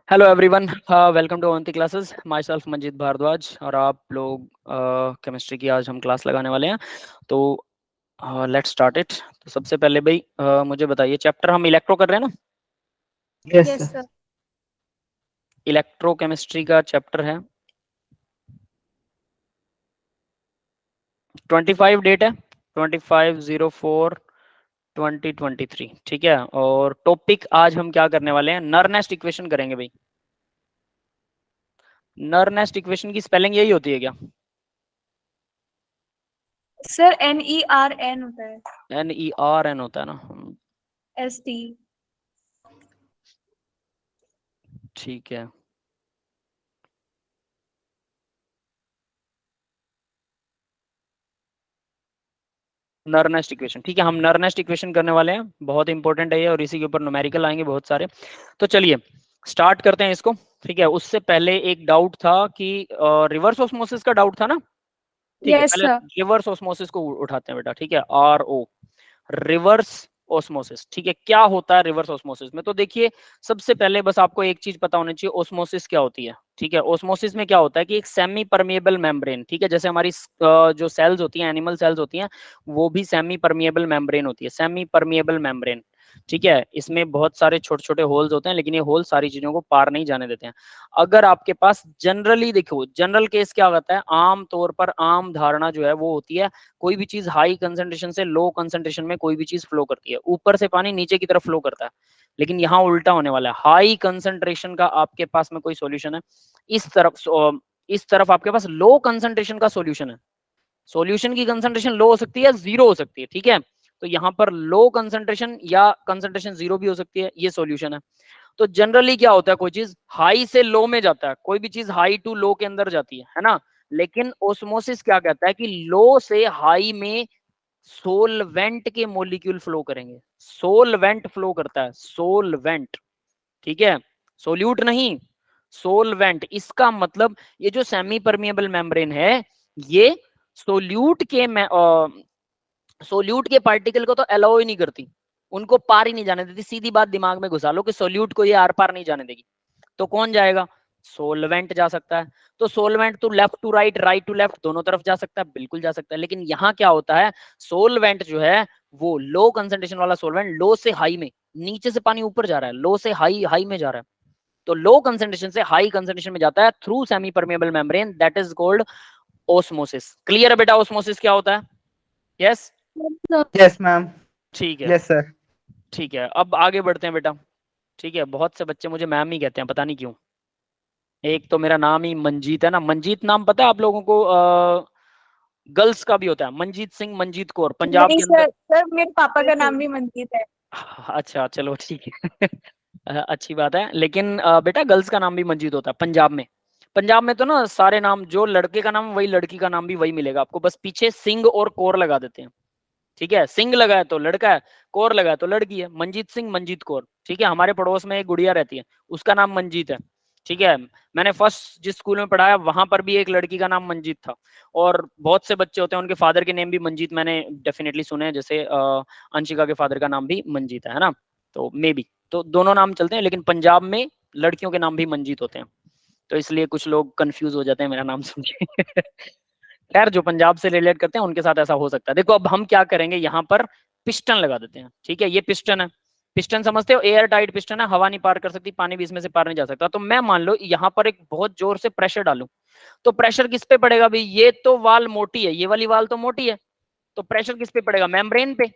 Hello everyone, welcome to Avanti classes. Myself Manjeet Bhardwaj और आप लोग केमिस्ट्री की आज हम क्लास लगाने वाले हैं। तो लेट्स स्टार्ट इट। तो सबसे पहले भाई मुझे बताइए, चैप्टर हम इलेक्ट्रो कर रहे हैं ना? Yes yes sir. Sir. Electrochemistry का चैप्टर है 25, डेट है 25/04/2023। ठीक है, और टॉपिक आज हम क्या करने वाले हैं, नर नेस्ट इक्वेशन करेंगे भाई। नर नेस्ट इक्वेशन की स्पेलिंग यही होती है क्या? सर NERN होता है। NERN होता है ना? ST। ठीक है। नर नेस्ट इक्वेशन, ठीक है, हम नर नेस्ट इक्वेशन करने वाले हैं। बहुत इंपॉर्टेंट है ये, और इसी के ऊपर न्यूमेरिकल आएंगे बहुत सारे। तो चलिए स्टार्ट करते हैं इसको। ठीक है, उससे पहले एक डाउट था कि रिवर्स ऑस्मोसिस का डाउट था ना? ठीक है, यस पहले सर। रिवर्स ऑस्मोसिस को उठाते हैं बेटा। ठीक है, RO, रिवर्स ऑस्मोसिस। ठीक है, क्या होता है रिवर्स ऑस्मोसिस में? तो देखिए, सबसे पहले बस आपको एक चीज पता होनी चाहिए, ऑस्मोसिस क्या होती है। ठीक है, ऑस्मोसिस में क्या होता है कि एक सेमी परमिएबल मेम्ब्रेन, ठीक है, जैसे हमारी जो सेल्स होती हैं, एनिमल सेल्स होती हैं, वो भी सेमी परमिएबल मेम्ब्रेन होती है, सेमी परमिएबल मेम्ब्रेन। ठीक है, इसमें बहुत सारे छोटे छोटे होल्स होते हैं, लेकिन ये होल सारी चीजों को पार नहीं जाने देते हैं। अगर आपके पास जनरली देखो, जनरल केस क्या होता है, आम तौर पर आम धारणा जो है वो होती है, कोई भी चीज हाई कंसंट्रेशन से लो कंसंट्रेशन में कोई भी चीज फ्लो करती है, ऊपर से पानी नीचे की तरफ फ्लो करता है। लेकिन यहाँ उल्टा होने वाला है, हाई कंसंट्रेशन का आपके पास में कोई सॉल्यूशन है, इस तरफ आपके पास लो कंसंट्रेशन का सॉल्यूशन है। सॉल्यूशन की कंसंट्रेशन लो हो सकती है, जीरो हो सकती है। ठीक है, तो यहाँ पर लो कंसंट्रेशन या कंसंट्रेशन जीरो भी हो सकती है, ये सॉल्यूशन है। तो जनरली क्या होता है, कोई चीज हाई से लो में जाता है, कोई भी चीज हाई टू लो के अंदर जाती है ना? लेकिन ओस्मोसिस क्या कहता है कि लो से हाई में सोलवेंट के मॉलिक्यूल फ्लो करेंगे। सोलवेंट फ्लो करता है, सोलवेंट। ठीक है, सोल्यूट नहीं, सोलवेंट। इसका मतलब ये जो सेमी परमिएबल मेम्ब्रेन है, ये सोल्यूट के सोल्यूट के पार्टिकल को तो अलाउ ही नहीं करती, उनको पार ही नहीं जाने देती। सीधी बात दिमाग में घुसा लो कि सोल्यूट को ये आर पार नहीं जाने देगी। तो कौन जाएगा? सोलवेंट जा सकता है। तो सोलवेंट तो left to right, right to left, दोनों तरफ जा सकता है, बिल्कुल जा सकता है। लेकिन यहाँ क्या होता है, सोलवेंट जो है वो लो कंसंट्रेशन वाला सोलवेंट, लो से हाई में, नीचे से पानी ऊपर जा रहा है, लो से हाई, हाई में जा रहा है। तो लो कंसंट्रेशन से हाई कंसंट्रेशन में जाता है through semi permeable membrane, that is called osmosis. Clear है बेटा ओस्मोसिस क्या होता है? Yes, yes ma'am. ठीक है। Yes sir. ठीक है, अब आगे बढ़ते हैं बेटा। ठीक है, बहुत से बच्चे मुझे मैम ही कहते हैं, पता नहीं क्यों। एक तो मेरा नाम ही मंजीत है ना, मंजीत नाम पता है आप लोगों को? गर्ल्स का भी होता है, मंजीत सिंह, मंजीत कौर, पंजाब नहीं के अंदर। सर, सर मेरे पापा का नाम भी मनजीत है। अच्छा चलो ठीक है। अच्छी बात है, लेकिन बेटा गर्ल्स का नाम भी मंजीत होता है पंजाब में। पंजाब में तो ना सारे नाम, जो लड़के का नाम वही लड़की का नाम भी वही मिलेगा आपको, बस पीछे सिंह और कौर लगा देते हैं। ठीक है, सिंह लगा है तो लड़का है, कौर लगा है तो लड़की है, मंजीत सिंह, मंजीत कौर। ठीक है, हमारे पड़ोस में एक गुड़िया रहती है, उसका नाम मंजीत है। ठीक है, मैंने फर्स्ट जिस स्कूल में पढ़ाया वहां पर भी एक लड़की का नाम मंजीत था। और बहुत से बच्चे होते हैं उनके फादर के नेम भी मंजीत, मैंने डेफिनेटली सुने हैं, जैसे अंशिका के फादर का नाम भी मंजीत है ना? तो मे बी, तो दोनों नाम चलते हैं, लेकिन पंजाब में लड़कियों के नाम भी मंजीत होते हैं। तो इसलिए कुछ लोग कंफ्यूज हो जाते हैं मेरा नाम सुन के। खैर, जो पंजाब से रिलेट करते हैं उनके साथ ऐसा हो सकता है। देखो अब हम क्या करेंगे, यहाँ पर पिस्टन लगा देते हैं। ठीक है, ये पिस्टन है, पिस्टन समझते हो, एयर टाइट पिस्टन है, हवा नहीं पार कर सकती, पानी भी इसमें से पार नहीं जा सकता। तो मैं मान लो यहाँ पर एक बहुत जोर से प्रेशर डालूं, तो प्रेशर किस पे पड़ेगा भाई? ये तो वाल मोटी है, ये वाली वाल तो मोटी है, तो प्रेशर किस पे पड़ेगा? मेम्ब्रेन पे।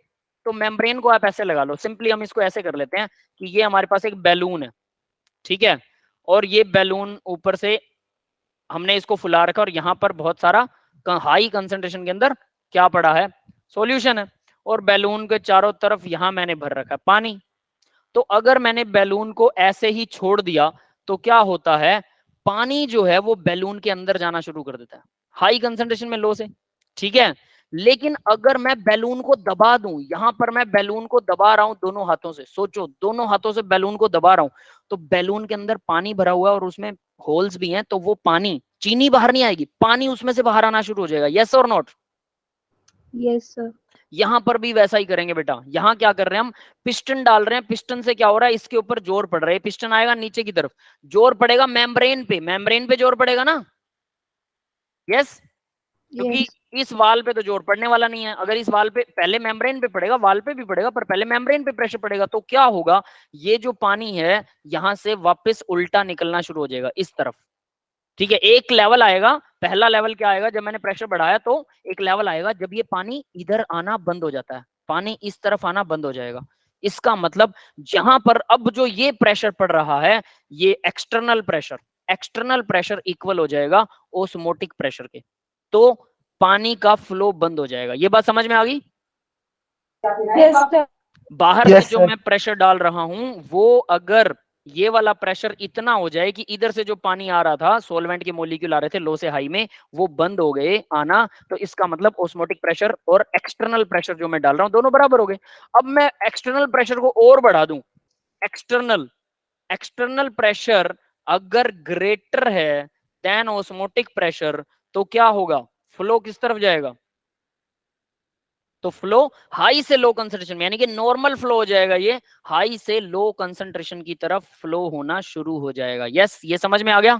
तो मेम्ब्रेन को आप ऐसे लगा लो, सिंपली हम इसको ऐसे कर लेते हैं कि ये हमारे पास एक बैलून है। ठीक है, और ये बैलून ऊपर से हमने इसको फुला रखा, और यहाँ पर बहुत सारा हाई कंसंट्रेशन के अंदर क्या पड़ा है? सॉल्यूशन है। और बैलून के चारों तरफ यहाँ मैंने भर रखा है पानी। तो अगर मैंने बैलून को ऐसे ही छोड़ दिया तो क्या होता है, पानी जो है वो बैलून के अंदर जाना शुरू कर देता है, हाई कंसंट्रेशन में लो से। ठीक है, लेकिन अगर मैं बैलून को दबा दूं, यहां पर मैं बैलून को दबा रहा हूं दोनों हाथों से, सोचो दोनों हाथों से बैलून को दबा रहा हूं, तो बैलून के अंदर पानी भरा हुआ है और उसमें होल्स भी हैं, तो वो पानी, चीनी बाहर नहीं आएगी, पानी उसमें से बाहर आना शुरू हो जाएगा। यस और नॉट? Yes sir. यहां पर भी वैसा ही करेंगे बेटा। यहां क्या कर रहे हैं हम, पिस्टन डाल रहे हैं, पिस्टन से क्या हो रहा है, इसके ऊपर जोर पड़ रहा है, पिस्टन आएगा नीचे की तरफ, जोर पड़ेगा मेम्ब्रेन पे, मेम्ब्रेन पे जोर पड़ेगा ना, यस, क्योंकि इस वाल पे तो जोर पड़ने वाला नहीं है। अगर इस वाल पे, पहले मेम्ब्रेन पे पड़ेगा, वाल पे भी पड़ेगा, पर पहले मेम्ब्रेन पे प्रेशर पड़ेगा, तो क्या होगा, ये जो पानी है यहां से वापस उल्टा निकलना शुरू हो जाएगा इस तरफ, ठीक है। एक लेवल आएगा, पहला लेवल क्या आएगा, जब मैंने प्रेशर बढ़ाया तो एक लेवल आएगा जब ये पानी इधर आना बंद हो जाता है, पानी इस तरफ आना बंद हो जाएगा। इसका मतलब जहां पर अब जो ये प्रेशर पड़ रहा है, ये external pressure, external pressure equal हो जाएगा ओस्मोटिक प्रेशर के, तो पानी का फ्लो बंद हो जाएगा। ये बात समझ में आ गई? Yes sir. बाहर Yes, से जो sir. मैं प्रेशर डाल रहा हूं, वो अगर ये वाला प्रेशर इतना हो जाए कि इधर से जो पानी आ रहा था, सोलवेंट के मोलिक्यूल आ रहे थे लो से हाई में, वो बंद हो गए आना, तो इसका मतलब ओस्मोटिक प्रेशर और एक्सटर्नल प्रेशर जो मैं डाल रहा हूं दोनों बराबर हो गए। अब मैं एक्सटर्नल प्रेशर को और बढ़ा दूं, एक्सटर्नल एक्सटर्नल प्रेशर अगर ग्रेटर है देन ओस्मोटिक प्रेशर, तो क्या होगा, फ्लो किस तरफ जाएगा, तो फ्लो हाई से लो कंसंट्रेशन में, यानी कि नॉर्मल फ्लो हो जाएगा, ये हाई से लो कंसंट्रेशन की तरफ फ्लो होना शुरू हो जाएगा। यस, ये समझ में आ गया?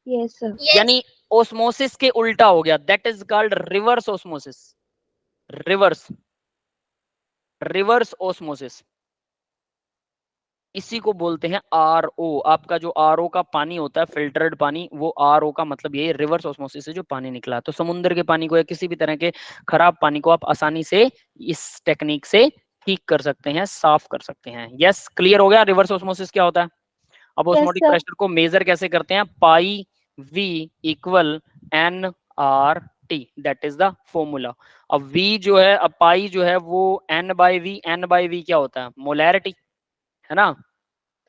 Yes sir. यानी ओस्मोसिस के उल्टा हो गया, that is called reverse osmosis, reverse reverse osmosis, इसी को बोलते हैं आरओ। आपका जो आरओ का पानी होता है, फिल्टर्ड पानी, वो आरओ का मतलब ये रिवर्स ऑस्मोसिस से जो पानी निकला है। तो समुद्र के पानी को या किसी भी तरह के खराब पानी को आप आसानी से इस टेक्निक से ठीक कर सकते हैं, साफ कर सकते हैं। यस, क्लियर हो गया रिवर्स ऑस्मोसिस क्या होता है? अब यस ऑस्मोटिक सर। प्रेशर को मेजर कैसे करते हैं, pi V equal n R T, that is the formula. अब वी जो है, अब पाई जो है वो n by V, n by V क्या होता है, मोलैरिटी, है ना,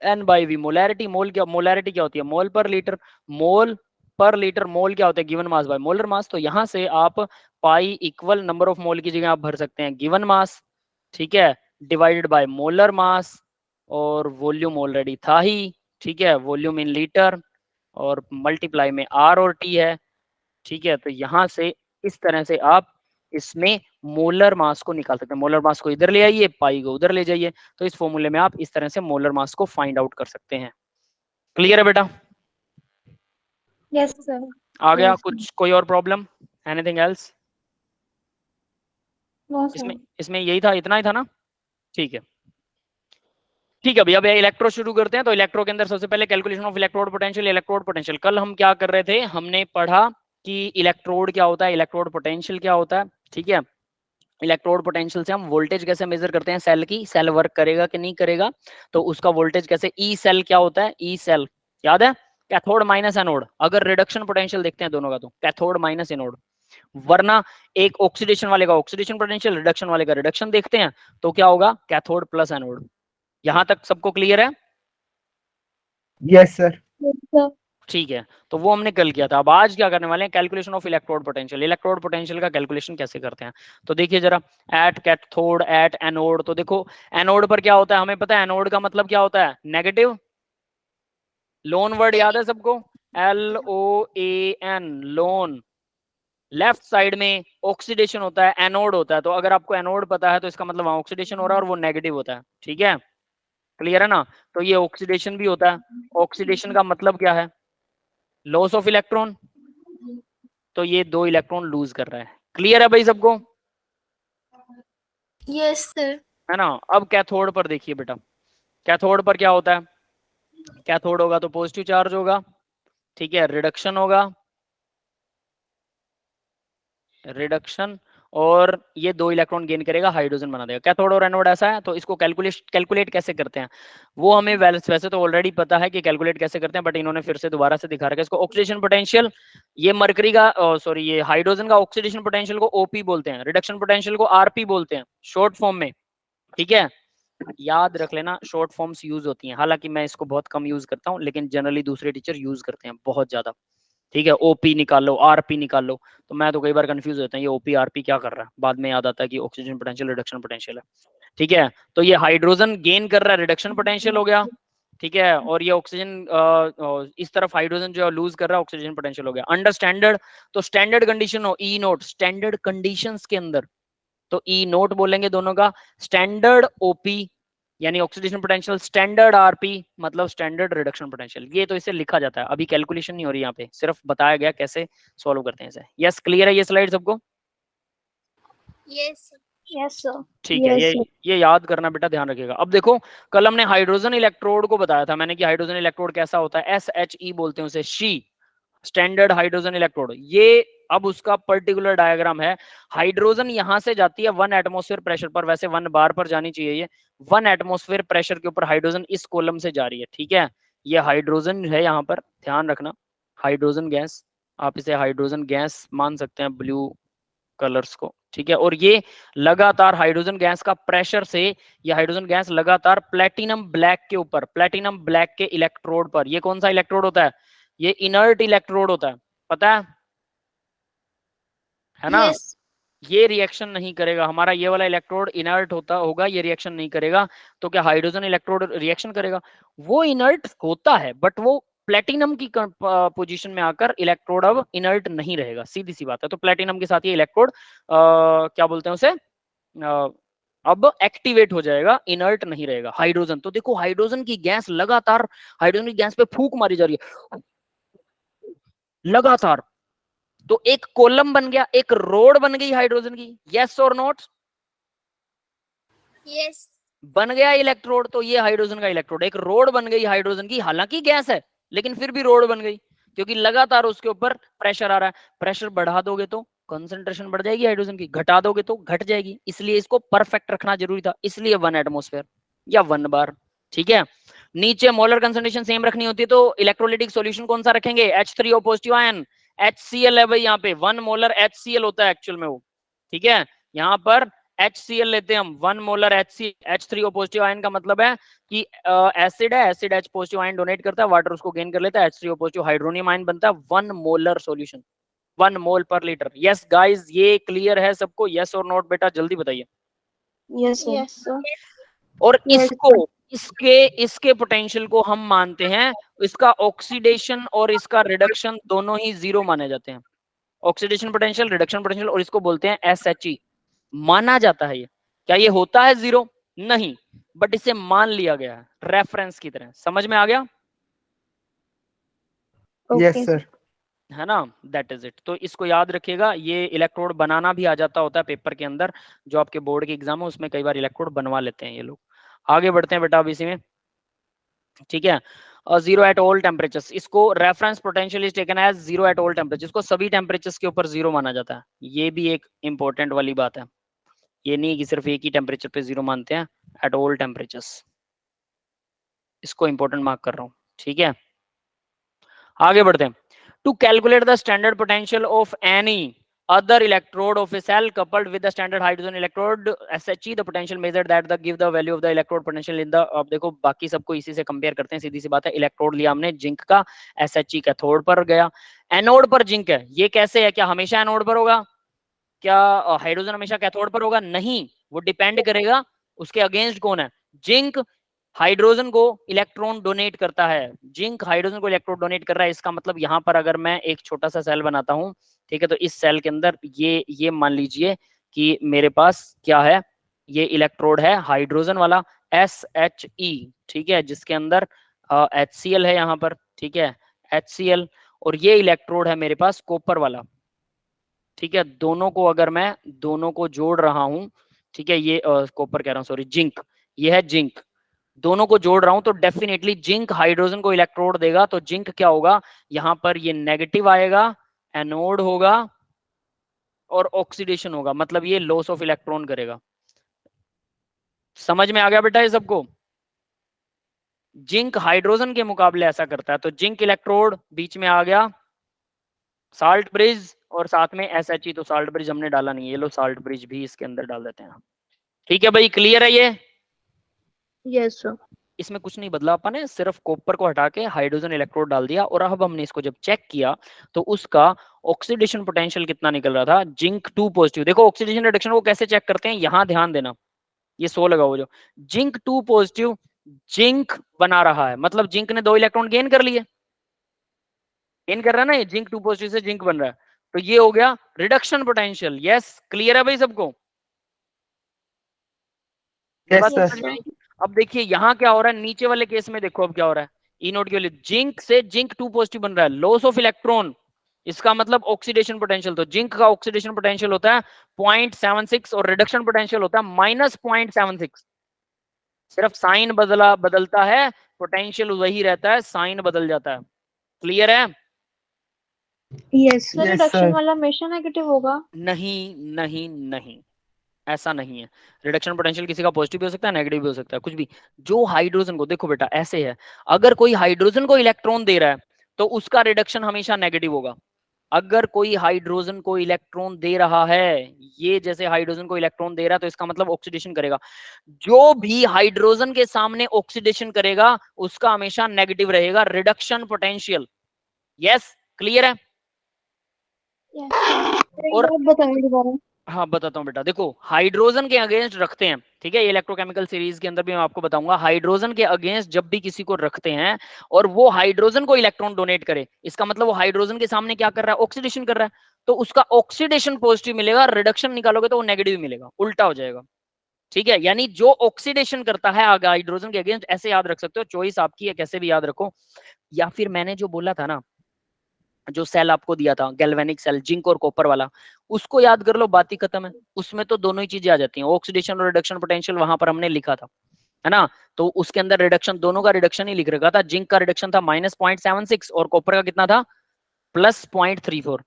n by V molarity. Molarity क्या होती है, मोल पर लीटर, मोल पर लीटर, मोल क्या होता है, given mass by molar mass. तो यहां से आप pi equal number of mole की जगह आप भर सकते हैं गिवन मास, ठीक है, डिवाइडेड बाय मोलर मास, और वॉल्यूम ऑलरेडी था ही, ठीक है, वॉल्यूम इन लीटर, और मल्टीप्लाई में आर और टी है, ठीक है। तो यहां से इस तरह से आप इसमें मोलर मास को निकाल सकते हैं। मोलर मास को इधर ले आइए, पाई को उधर ले जाइए, तो इस फॉर्मूले में आप इस तरह से मोलर मास को फाइंड आउट कर सकते हैं। क्लियर है बेटा? Yes sir. आ गया कुछ, कोई और प्रॉब्लम, एनीथिंग एल्स? नो इसमें सर। इसमें यही था, इतना ही था ना, ठीक है। ठीक है भैया, अब इलेक्ट्रो शुरू करते हैं। तो इलेक्ट्रो के अंदर सबसे पहले calculation of electrode potential. Electrode potential कल हम क्या कर रहे थे, हमने पढ़ा कि इलेक्ट्रोड क्या होता है, इलेक्ट्रोड पोटेंशियल क्या होता है, ठीक है। इलेक्ट्रोड पोटेंशियल से हम वोल्टेज कैसे मेजर करते हैं, सेल की, सेल वर्क करेगा कि नहीं करेगा, तो उसका वोल्टेज कैसे, ई सेल क्या होता है, ई सेल याद है, कैथोड माइनस एनोड। अगर रिडक्शन पोटेंशियल देखते हैं दोनों का, तो कैथोड माइनस एनोड, वरना एक ऑक्सीडेशन वाले का ऑक्सीडेशन पोटेंशियल, रिडक्शन वाले का रिडक्शन देखते हैं, तो क्या होगा, कैथोड प्लस एनोड। यहां तक सबको क्लियर है? Yes, sir. Yes sir. ठीक है, तो वो हमने कल किया था। अब आज क्या करने वाले हैं, calculation of electrode potential. Electrode potential का कैलकुलेशन कैसे करते हैं, तो देखिए जरा, एट कैथोड एट एनोड। तो देखो एनोड पर क्या होता है, हमें पता है एनोड का मतलब क्या होता है, नेगेटिव। लोन वर्ड याद है सबको, L O A N, loan. Left side में ऑक्सीडेशन होता है, एनोड होता है। तो अगर आपको एनोड पता है तो इसका मतलब वहां ऑक्सीडेशन हो रहा है और वो नेगेटिव होता है, ठीक है, क्लियर है ना। तो ये ऑक्सीडेशन भी होता है, ऑक्सीडेशन का मतलब क्या है, लॉस ऑफ इलेक्ट्रॉन, तो ये 2 इलेक्ट्रॉन लूज कर रहा है। क्लियर है भाई सबको? Yes sir. है ना। अब कैथोड पर देखिए बेटा, कैथोड पर क्या होता है, कैथोड होगा तो पॉजिटिव चार्ज होगा, ठीक है, रिडक्शन होगा, रिडक्शन, और ये 2 इलेक्ट्रॉन गेन करेगा, हाइड्रोजन बना देगा। कैथोड और एनोड ऐसा है। तो इसको कैलकुलेट कैसे करते हैं, वो हमें वैसे तो ऑलरेडी पता है कि कैलकुलेट कैसे करते हैं, बट इन्होंने फिर से दोबारा से दिखा रखा है इसको। ऑक्सीडेशन पोटेंशियल, ये मरकरी का, सॉरी, ये हाइड्रोजन का ऑक्सीडेशन पोटेंशियल को ओपी बोलते हैं, रिडक्शन पोटेंशियल को आरपी बोलते हैं शॉर्ट फॉर्म में, ठीक है। याद रख लेना, शॉर्ट फॉर्म्स यूज होती हैं, हालांकि मैं इसको बहुत कम यूज करता हूँ, लेकिन जनरली दूसरे टीचर यूज करते हैं बहुत ज्यादा, ठीक है। ओपी निकाल लो, आरपी निकाल लो, तो मैं तो कई बार कंफ्यूज होता हूँ ये ओपी आरपी क्या कर रहा है, बाद में याद आता है कि ऑक्सीजन पोटेंशियल रिडक्शन पोटेंशियल है, ठीक है। तो ये हाइड्रोजन गेन कर रहा है, रिडक्शन पोटेंशियल हो गया, ठीक है, और ये ऑक्सीजन इस तरफ हाइड्रोजन जो है लूज कर रहा है, ऑक्सीजन पोटेंशियल हो गया। अंडर स्टैंडर्ड, तो स्टैंडर्ड कंडीशन हो ई नोट, स्टैंडर्ड कंडीशंस के अंदर तो ई नोट बोलेंगे दोनों का। स्टैंडर्ड ओपी यानी ऑक्सीडेशन पोटेंशियल, स्टैंडर्ड आरपी मतलब स्टैंडर्ड रिडक्शन पोटेंशियल। ये तो इसे लिखा जाता है, अभी कैलकुलेशन नहीं हो रही यहाँ पे, सिर्फ बताया गया कैसे सॉल्व करते हैं इसे। यस क्लियर है ये स्लाइड सबको? Yes Yes, sir. ठीक है, Yes, sir. ये याद करना बेटा, ध्यान रखिएगा। अब देखो कल हमने हाइड्रोजन इलेक्ट्रोड को बताया था मैंने कि हाइड्रोजन इलेक्ट्रोड कैसा होता है, SHE बोलते हैं उसे, शी, स्टैंडर्ड हाइड्रोजन इलेक्ट्रोड। ये अब उसका पर्टिकुलर डायग्राम है। हाइड्रोजन यहां से जाती है 1 एटमॉस्फेयर प्रेशर पर, वैसे 1 बार पर जानी चाहिए ये, 1 एटमॉस्फेयर प्रेशर के ऊपर हाइड्रोजन इस कॉलम से जा रही है, ठीक है। ये हाइड्रोजन है यहाँ पर, ध्यान रखना, हाइड्रोजन गैस, आप इसे हाइड्रोजन गैस मान सकते हैं ब्लू कलर्स को, ठीक है। और ये लगातार हाइड्रोजन गैस का प्रेशर से, ये हाइड्रोजन गैस लगातार प्लेटिनम ब्लैक के ऊपर, प्लेटिनम ब्लैक के इलेक्ट्रोड पर, ये कौन सा इलेक्ट्रोड होता है, ये इनर्ट इलेक्ट्रोड होता है, पता है ना। यस ये रिएक्शन नहीं करेगा, हमारा ये वाला इलेक्ट्रोड इनर्ट होता होगा, ये रिएक्शन नहीं करेगा। तो क्या हाइड्रोजन इलेक्ट्रोड रिएक्शन करेगा? वो इनर्ट होता है बट वो प्लेटिनम की पोजीशन में आकर इलेक्ट्रोड अब इनर्ट नहीं रहेगा, सीधी सी बात है। तो प्लेटिनम के साथ ये इलेक्ट्रोड क्या बोलते हैं उसे, अब एक्टिवेट हो जाएगा, इनर्ट नहीं रहेगा हाइड्रोजन। तो देखो हाइड्रोजन की गैस लगातार, हाइड्रोजन की गैस पे फूंक मारी जा रही है लगातार, तो एक कॉलम बन गया, एक रोड बन गई हाइड्रोजन की, यस और नॉट? यस बन गया इलेक्ट्रोड, तो ये हाइड्रोजन का इलेक्ट्रोड, एक रोड बन गई हाइड्रोजन की, हालांकि गैस है लेकिन फिर भी रोड बन गई, क्योंकि लगातार उसके ऊपर प्रेशर आ रहा है। प्रेशर बढ़ा दोगे तो कंसंट्रेशन बढ़ जाएगी हाइड्रोजन की, घटा दोगे तो घट जाएगी, इसलिए इसको परफेक्ट रखना जरूरी था, इसलिए 1 एटमॉस्फेयर या 1 बार, ठीक है। नीचे मोलर कंसंट्रेशन सेम रखनी होती है, तो इलेक्ट्रोलिटिक सॉल्यूशन कौन सा रखेंगे, H3O पॉजिटिव आयन, HCl है भाई, यहाँ पे 1 मोलर HCl होता है एक्चुअल में वो, ठीक है। यहाँ पर HCl लेते हैं हम, 1 मोलर H3O पॉजिटिव आयन का मतलब है कि एसिड है, acid H positive ion donate करता है, वाटर उसको गेन कर लेता है, H3O पॉजिटिव हाइड्रोनियम आयन बनता है, 1 मोलर सॉल्यूशन, 1 मोल पर लीटर। यस गाइस, ये क्लियर है सबको, यस और नॉट बेटा जल्दी बताइए। Yes, sir. यस और Yes, इसको, इसके पोटेंशियल को हम मानते हैं, इसका ऑक्सीडेशन और इसका रिडक्शन दोनों ही 0 माने जाते हैं, ऑक्सीडेशन पोटेंशियल, रिडक्शन पोटेंशियल, और इसको बोलते हैं SHE, माना जाता है ये। क्या ये होता है 0? नहीं, बट इसे मान लिया गया है रेफरेंस की तरह, समझ में आ गया Yes, Okay, sir. है ना, दैट इज इट। तो इसको याद रखिएगा, ये इलेक्ट्रोड बनाना भी आ जाता होता है पेपर के अंदर, जो आपके बोर्ड के एग्जाम है उसमें कई बार इलेक्ट्रोड बनवा लेते हैं ये लोग। आगे बढ़ते हैं बेटा अब इसी में, ठीक है। 0 एट ऑल टेम्परेचर्स, इसको reference potential is taken as 0 at all temperatures, इसको सभी टेम्परेचर्स के ऊपर 0 माना जाता है, ये भी एक इंपॉर्टेंट वाली बात है, ये नहीं कि सिर्फ एक ही टेम्परेचर पे 0 मानते हैं, एट ऑल टेम्परेचर्स, इसको इंपॉर्टेंट मार्क कर रहा हूं, ठीक है। आगे बढ़ते हैं। To calculate the standard potential of any other electrode of a cell coupled with the standard hydrogen electrode SHE, the potential measured that the give the value of the electrode potential in the, अब देखो बाकी सबको इसी से compare करते हैं, सीधी सी बात है। इलेक्ट्रोड लिया हमने जिंक का, SHE कैथोड पर गया, एनोड पर जिंक है, ये कैसे है, क्या हमेशा एनोड पर होगा, क्या हाइड्रोजन हमेशा कैथोड पर होगा, नहीं, वो डिपेंड करेगा उसके अगेंस्ट कौन है, जिंक हाइड्रोजन को इलेक्ट्रॉन डोनेट करता है, जिंक हाइड्रोजन को इलेक्ट्रॉन डोनेट कर रहा है, इसका मतलब यहाँ पर अगर मैं एक छोटा सा सेल बनाता हूँ, ठीक है, तो इस सेल के अंदर ये मान लीजिए कि मेरे पास क्या है, ये इलेक्ट्रोड है हाइड्रोजन वाला SHE, ठीक है, जिसके अंदर HCl है यहाँ पर, ठीक है, HCl, और ये इलेक्ट्रोड है मेरे पास कॉपर वाला, ठीक है। दोनों को अगर मैं दोनों को जोड़ रहा हूं, ठीक है, ये कॉपर कह रहा हूं, सॉरी जिंक, ये है जिंक, दोनों को जोड़ रहा हूं तो डेफिनेटली जिंक हाइड्रोजन को इलेक्ट्रोड देगा, तो जिंक क्या होगा, यहां पर ये नेगेटिव आएगा, एनोड होगा और ऑक्सीडेशन होगा, मतलब ये लॉस ऑफ इलेक्ट्रॉन करेगा। समझ में आ गया बेटा ये सबको? जिंक हाइड्रोजन के मुकाबले ऐसा करता है, तो जिंक इलेक्ट्रोड बीच में आ गया, साल्ट ब्रिज और साथ में SHE, तो साल्ट ब्रिज हमने डाला नहीं, ये लो साल्ट ब्रिज भी इसके अंदर डाल देते हैं, ठीक है भाई, क्लियर है ये? yes, sir. इसमें कुछ नहीं बदला अपन ने, सिर्फ कॉपर को हटा के हाइड्रोजन इलेक्ट्रोड डाल दिया, और अब हमने इसको जब चेक किया तो उसका ऑक्सीडेशन पोटेंशियल कितना निकल रहा था, जिंक 2 पॉजिटिव। देखो ऑक्सीडेशन रिडक्शन को कैसे चेक करते हैं, यहां ध्यान देना, ये 100 लगा हो जो जिंक 2 पॉजिटिव, जिंक बना रहा है, मतलब जिंक ने 2 इलेक्ट्रॉन गेन कर लिए, गेन कर रहा है ना, ये जिंक 2 पॉजिटिव से जिंक बन रहा है, तो ये हो गया रिडक्शन पोटेंशियल। यस क्लियर है भाई सबको? ये Yes, बात sir. समझ में आई? अब देखिए यहाँ क्या हो रहा है, नीचे वाले केस में देखो अब क्या हो रहा है, ई नोट के लिए जिंक से जिंक 2 पॉजिटिव बन रहा है, लॉस ऑफ इलेक्ट्रॉन, इसका मतलब ऑक्सीडेशन पोटेंशियल। तो जिंक का ऑक्सीडेशन पोटेंशियल होता है 0.76 और रिडक्शन पोटेंशियल होता है -0.76। सिर्फ साइन बदलता है, पोटेंशियल वही रहता है, साइन बदल जाता है। क्लियर है? Yes, Yes, reduction sir. वाला हमेशा नेगेटिव होगा। नहीं नहीं नहीं, ऐसा नहीं है। रिडक्शन पोटेंशियल किसी का पॉजिटिव भी हो सकता है, नेगेटिव भी हो सकता है, कुछ भी। जो हाइड्रोजन को, देखो बेटा ऐसे है, अगर कोई हाइड्रोजन को इलेक्ट्रॉन दे रहा है तो उसका रिडक्शन हमेशा नेगेटिव होगा। अगर कोई हाइड्रोजन को इलेक्ट्रॉन दे रहा है, ये जैसे हाइड्रोजन को इलेक्ट्रॉन दे रहा है तो इसका मतलब ऑक्सीडेशन करेगा। जो भी हाइड्रोजन के सामने ऑक्सीडेशन करेगा उसका हमेशा नेगेटिव रहेगा रिडक्शन पोटेंशियल। यस, क्लियर है? Yes, sir. एक और बात बताइए दोबारा। हाँ बताता हूँ बेटा, देखो हाइड्रोजन के अगेंस्ट रखते हैं, ठीक है, ये इलेक्ट्रोकेमिकल सीरीज के अंदर भी मैं आपको बताऊंगा। हाइड्रोजन के अगेंस्ट जब भी किसी को रखते हैं और वो हाइड्रोजन को इलेक्ट्रॉन डोनेट करे, इसका मतलब वो हाइड्रोजन के सामने क्या कर रहा है, ऑक्सीडेशन कर रहा है, तो उसका ऑक्सीडेशन पॉजिटिव मिलेगा, रिडक्शन निकालोगे तो वो नेगेटिव मिलेगा, उल्टा हो जाएगा। ठीक है, यानी जो ऑक्सीडेशन करता है हाइड्रोजन के अगेंस्ट, ऐसे याद रख सकते हो, चॉइस आपकी है कैसे भी याद रखो। या फिर मैंने जो बोला था ना, जो सेल आपको दिया था गैल्वेनिक सेल, जिंक और कॉपर वाला, उसको याद कर लो, बात ही खत्म है। उसमें तो दोनों ही चीजें आ जाती हैं, ऑक्सीडेशन और रिडक्शन पोटेंशियल वहां पर हमने लिखा था, है ना। तो उसके अंदर रिडक्शन, दोनों का रिडक्शन ही लिख रखा था। जिंक का रिडक्शन था -0.76 और कॉपर का कितना था, +0.34।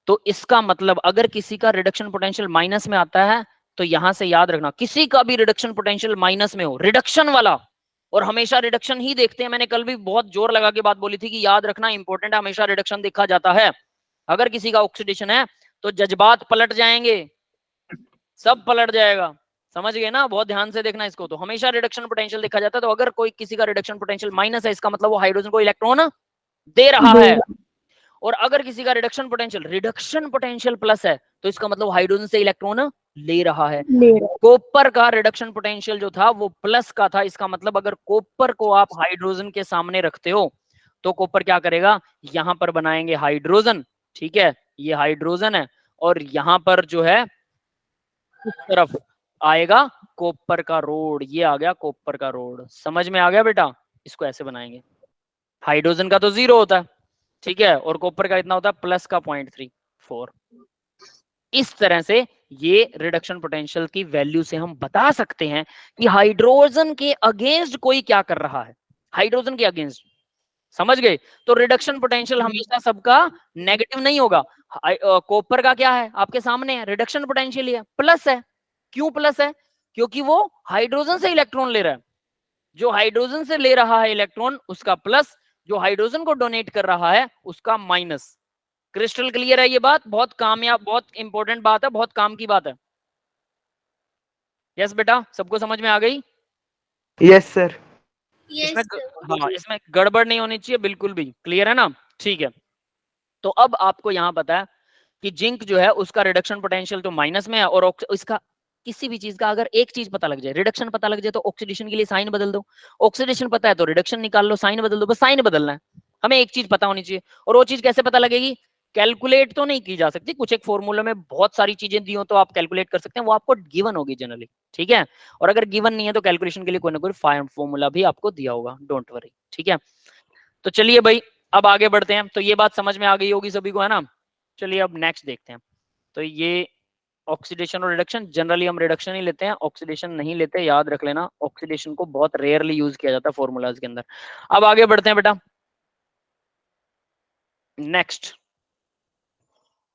तो इसका मतलब अगर किसी का रिडक्शन पोटेंशियल माइनस में आता है तो यहां से याद रखना, किसी का भी रिडक्शन पोटेंशियल माइनस में हो, रिडक्शन वाला, और हमेशा रिडक्शन ही देखते हैं, मैंने कल भी बहुत जोर लगा के बात बोली थी कि याद रखना इंपॉर्टेंट है, हमेशा रिडक्शन देखा जाता है। अगर किसी का ऑक्सीडेशन है तो जज्बात पलट जाएंगे, सब पलट जाएगा, समझ गए ना, बहुत ध्यान से देखना इसको। तो हमेशा रिडक्शन पोटेंशियल देखा जाता है, तो अगर कोई किसी का रिडक्शन पोटेंशियल माइनस है, इसका मतलब वो हाइड्रोजन को इलेक्ट्रॉन दे रहा है। और अगर किसी का रिडक्शन पोटेंशियल प्लस है, तो इसका मतलब हाइड्रोजन से इलेक्ट्रॉन ले रहा है। कॉपर का रिडक्शन पोटेंशियल जो था वो प्लस का था, इसका मतलब अगर कॉपर को आप हाइड्रोजन के सामने रखते हो तो कॉपर क्या करेगा, यहां पर बनाएंगे हाइड्रोजन, ठीक है, ये हाइड्रोजन है, और यहां पर जो है इस तरफ आएगा कॉपर का रोड, ये आ गया कॉपर का रोड, समझ में आ गया बेटा। इसको ऐसे बनाएंगे, हाइड्रोजन का तो 0 होता है, ठीक है, और कॉपर का इतना होता है प्लस का 0.34। इस तरह से ये रिडक्शन पोटेंशियल की वैल्यू से हम बता सकते हैं कि हाइड्रोजन के अगेंस्ट कोई क्या कर रहा है, हाइड्रोजन के अगेंस्ट, समझ गए। तो रिडक्शन पोटेंशियल हमेशा सबका नेगेटिव नहीं होगा। कॉपर का क्या है आपके सामने, रिडक्शन पोटेंशियल ही है, प्लस है। क्यों प्लस है, क्योंकि वो हाइड्रोजन से इलेक्ट्रॉन ले रहा है, जो हाइड्रोजन से ले रहा है इलेक्ट्रॉन उसका प्लस, जो हाइड्रोजन को डोनेट कर रहा है उसका माइनस। क्रिस्टल क्लियर है ये बात, बहुत कामयाब, बहुत इंपॉर्टेंट बात है, बहुत काम की बात है। यस बेटा, सबको समझ में आ गई? Yes, sir. इसमें हाँ, इसमें गड़बड़ नहीं होनी चाहिए बिल्कुल भी, क्लियर है ना। ठीक है, तो अब आपको यहाँ पता है कि जिंक जो है उसका रिडक्शन पोटेंशियल तो माइनस में है, और इसका किसी भी चीज का अगर एक चीज पता लग जाए, रिडक्शन पता लग जाए, तो ऑक्सीडेशन के लिए साइन बदल दो, ऑक्सीडेशन पता है तो रिडक्शन निकाल लो, साइन बदल दो, बस साइन बदलना है, हमें एक चीज पता होनी चाहिए। और वो चीज कैसे पता लगेगी, कैलकुलेट तो नहीं की जा सकती, कुछ एक फॉर्मूला में बहुत सारी चीजें दी हो तो आप कैलकुलेट कर सकते हैं, वो आपको गिवन होगी जनरली, ठीक है। और अगर गिवन नहीं है तो कैलकुलेशन के लिए कोई ना कोई फॉर्मूला भी आपको दिया होगा, डोंट वरी, ठीक है। तो चलिए भाई, अब आगे बढ़ते हैं। तो ये बात समझ में आ गई होगी सभी को, है ना। चलिए अब नेक्स्ट देखते हैं। तो ये ऑक्सीडेशन और रिडक्शन, जनरली हम रिडक्शन ही लेते हैं, ऑक्सीडेशन नहीं लेते, याद रख लेना, ऑक्सीडेशन को बहुत रेयरली यूज किया जाता है फॉर्मूलाज के अंदर। अब आगे बढ़ते हैं बेटा, नेक्स्ट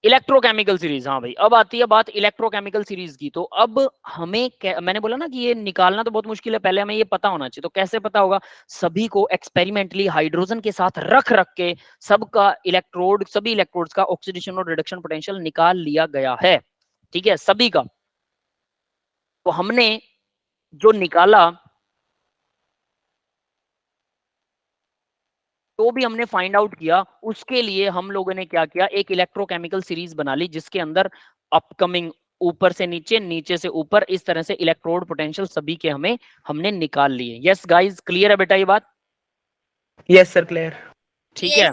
इलेक्ट्रोकेमिकल सीरीज। हाँ भाई, अब आती है बात इलेक्ट्रोकेमिकल सीरीज की। तो अब हमें मैंने बोला ना कि ये निकालना तो बहुत मुश्किल है, पहले हमें ये पता होना चाहिए। तो कैसे पता होगा, सभी को एक्सपेरिमेंटली हाइड्रोजन के साथ रख रख के सबका इलेक्ट्रोड, सभी इलेक्ट्रोड्स का ऑक्सीडेशन और रिडक्शन पोटेंशियल निकाल लिया गया है, ठीक है, सभी का। तो हमने जो निकाला तो भी हमने फाइंड आउट किया, उसके लिए हम लोगों ने क्या किया, एक इलेक्ट्रोकेमिकल सीरीज बना ली जिसके अंदर अपकमिंग ऊपर से नीचे, नीचे से ऊपर, इस तरह से इलेक्ट्रोड पोटेंशियल सभी के हमने निकाल लिए। यस गाइस, क्लियर है बेटा ये बात? Yes, sir. Clear. ठीक है,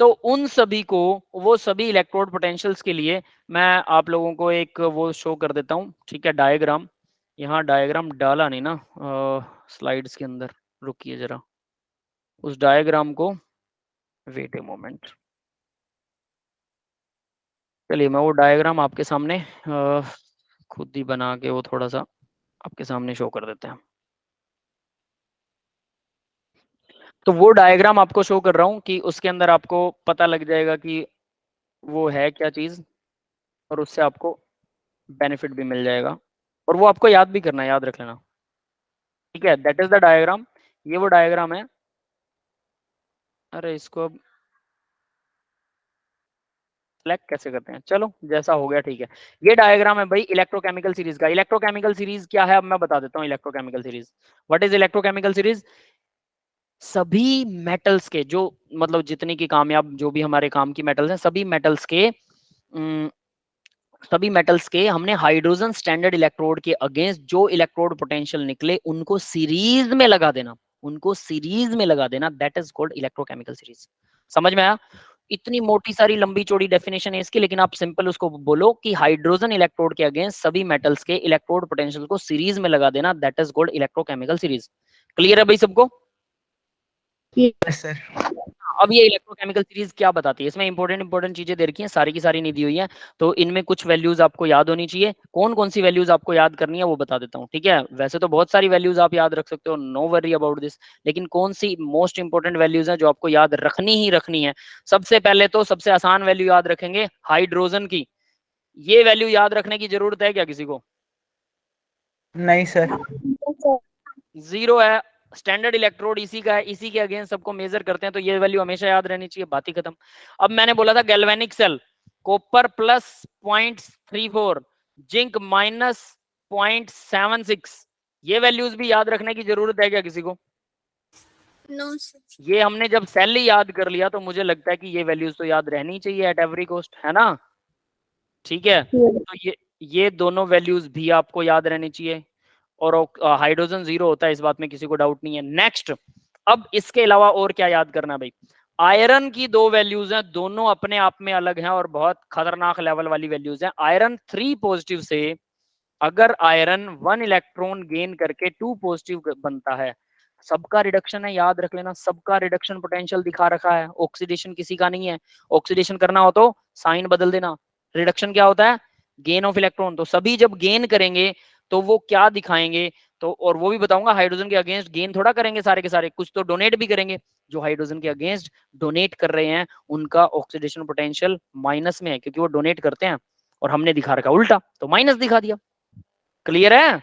तो उन सभी को, वो सभी इलेक्ट्रोड पोटेंशियल्स के लिए मैं आप लोगों को एक वो शो कर देता हूं, ठीक है, डायग्राम। यहाँ डायग्राम डाला नहीं ना स्लाइड्स के अंदर, रुकिए जरा, उस डायग्राम को, वेट ए मोमेंट, चलिए मैं वो डायग्राम आपके सामने खुद ही बना के वो थोड़ा सा आपके सामने शो कर देते हैं। तो वो डायग्राम आपको शो कर रहा हूँ कि उसके अंदर आपको पता लग जाएगा कि वो है क्या चीज, और उससे आपको बेनिफिट भी मिल जाएगा, और वो आपको याद भी करना है, याद रख लेना, ठीक है। दैट इज द डायग्राम, ये वो डायग्राम है। अरे इसको अब सेलेक्ट कैसे करते हैं, चलो जैसा हो गया ठीक है। ये डायग्राम है भाई इलेक्ट्रोकेमिकल सीरीज का। इलेक्ट्रोकेमिकल सीरीज क्या है अब मैं बता देता हूँ। Electrochemical series, what is electrochemical series? सभी मेटल्स के जो, मतलब जितनी की कामयाब जो भी हमारे काम की मेटल्स हैं, सभी मेटल्स के हमने हाइड्रोजन स्टैंडर्ड इलेक्ट्रोड के अगेंस्ट जो इलेक्ट्रोड पोटेंशियल निकले उनको सीरीज में लगा देना, उनको सीरीज में लगा देना, that is called electrochemical series. समझ में आया? इतनी मोटी सारी लंबी चौड़ी डेफिनेशन है इसकी, लेकिन आप सिंपल उसको बोलो कि हाइड्रोजन इलेक्ट्रोड के अगेंस्ट सभी मेटल्स के इलेक्ट्रोड पोटेंशियल को सीरीज में लगा देना, that is called electrochemical series. Clear है भाई सबको? Yes sir. अब ये इलेक्ट्रोकेमिकल सीरीज क्या बताती है, इसमें इंपॉर्टेंट चीजें दे रखी हैं, सारी की सारी नहीं दी हुई है, तो इनमें कुछ वैल्यूज आपको याद होनी चाहिए। कौन कौन सी वैल्यूज आपको याद करनी है वो बता देता हूँ, ठीक है। वैसे तो बहुत सारी वैल्यूज आप याद रख सकते हो, नो वरी अबाउट दिस, लेकिन कौन सी मोस्ट इंपॉर्टेंट वैल्यूज है जो आपको याद रखनी ही रखनी है। सबसे पहले तो सबसे आसान वैल्यू याद रखेंगे हाइड्रोजन की। ये वैल्यू याद रखने की जरूरत है क्या किसी को? नहीं सर। जीरो है, स्टैंडर्ड इलेक्ट्रोड इसी का है, इसी के अगेंस्ट सबको मेजर करते हैं, तो ये वैल्यू हमेशा याद रहनी चाहिए, बात ही खत्म। अब मैंने बोला था galvanic cell, copper plus 0.34, zinc minus 0.76, ये वैल्यूज भी याद रखने की जरूरत है क्या किसी को? नो। ये हमने जब सेल ही याद कर लिया तो मुझे लगता है कि ये वैल्यूज तो याद रहनी चाहिए एट एवरी कॉस्ट, है ना? ठीक है, तो ये दोनों वैल्यूज भी आपको याद रहनी चाहिए, और हाइड्रोजन जीरो होता है, इस बात में किसी को डाउट नहीं है। नेक्स्ट, अब इसके अलावा और क्या याद करना है भाई? आयरन की दो वैल्यूज हैं, दोनों अपने आप में अलग हैं और बहुत खतरनाक लेवल वाली वैल्यूज हैं। आयरन 3 पॉजिटिव से अगर आयरन 1 इलेक्ट्रॉन गेन करके 2 पॉजिटिव बनता है, सबका रिडक्शन है, याद रख लेना, सबका रिडक्शन पोटेंशियल दिखा रखा है, ऑक्सीडेशन किसी का नहीं है। ऑक्सीडेशन करना हो तो साइन बदल देना। रिडक्शन क्या होता है? Gain of electron. तो सभी जब गेन करेंगे तो वो क्या दिखाएंगे, तो और वो भी बताऊंगा, हाइड्रोजन के अगेंस्ट गेन थोड़ा करेंगे सारे के सारे, कुछ तो डोनेट भी करेंगे। जो हाइड्रोजन के अगेंस्ट डोनेट कर रहे हैं उनका ऑक्सीडेशन पोटेंशियल माइनस में है, क्योंकि वो डोनेट करते हैं, और हमने दिखा रखा उल्टा, तो माइनस दिखा दिया। क्लियर है?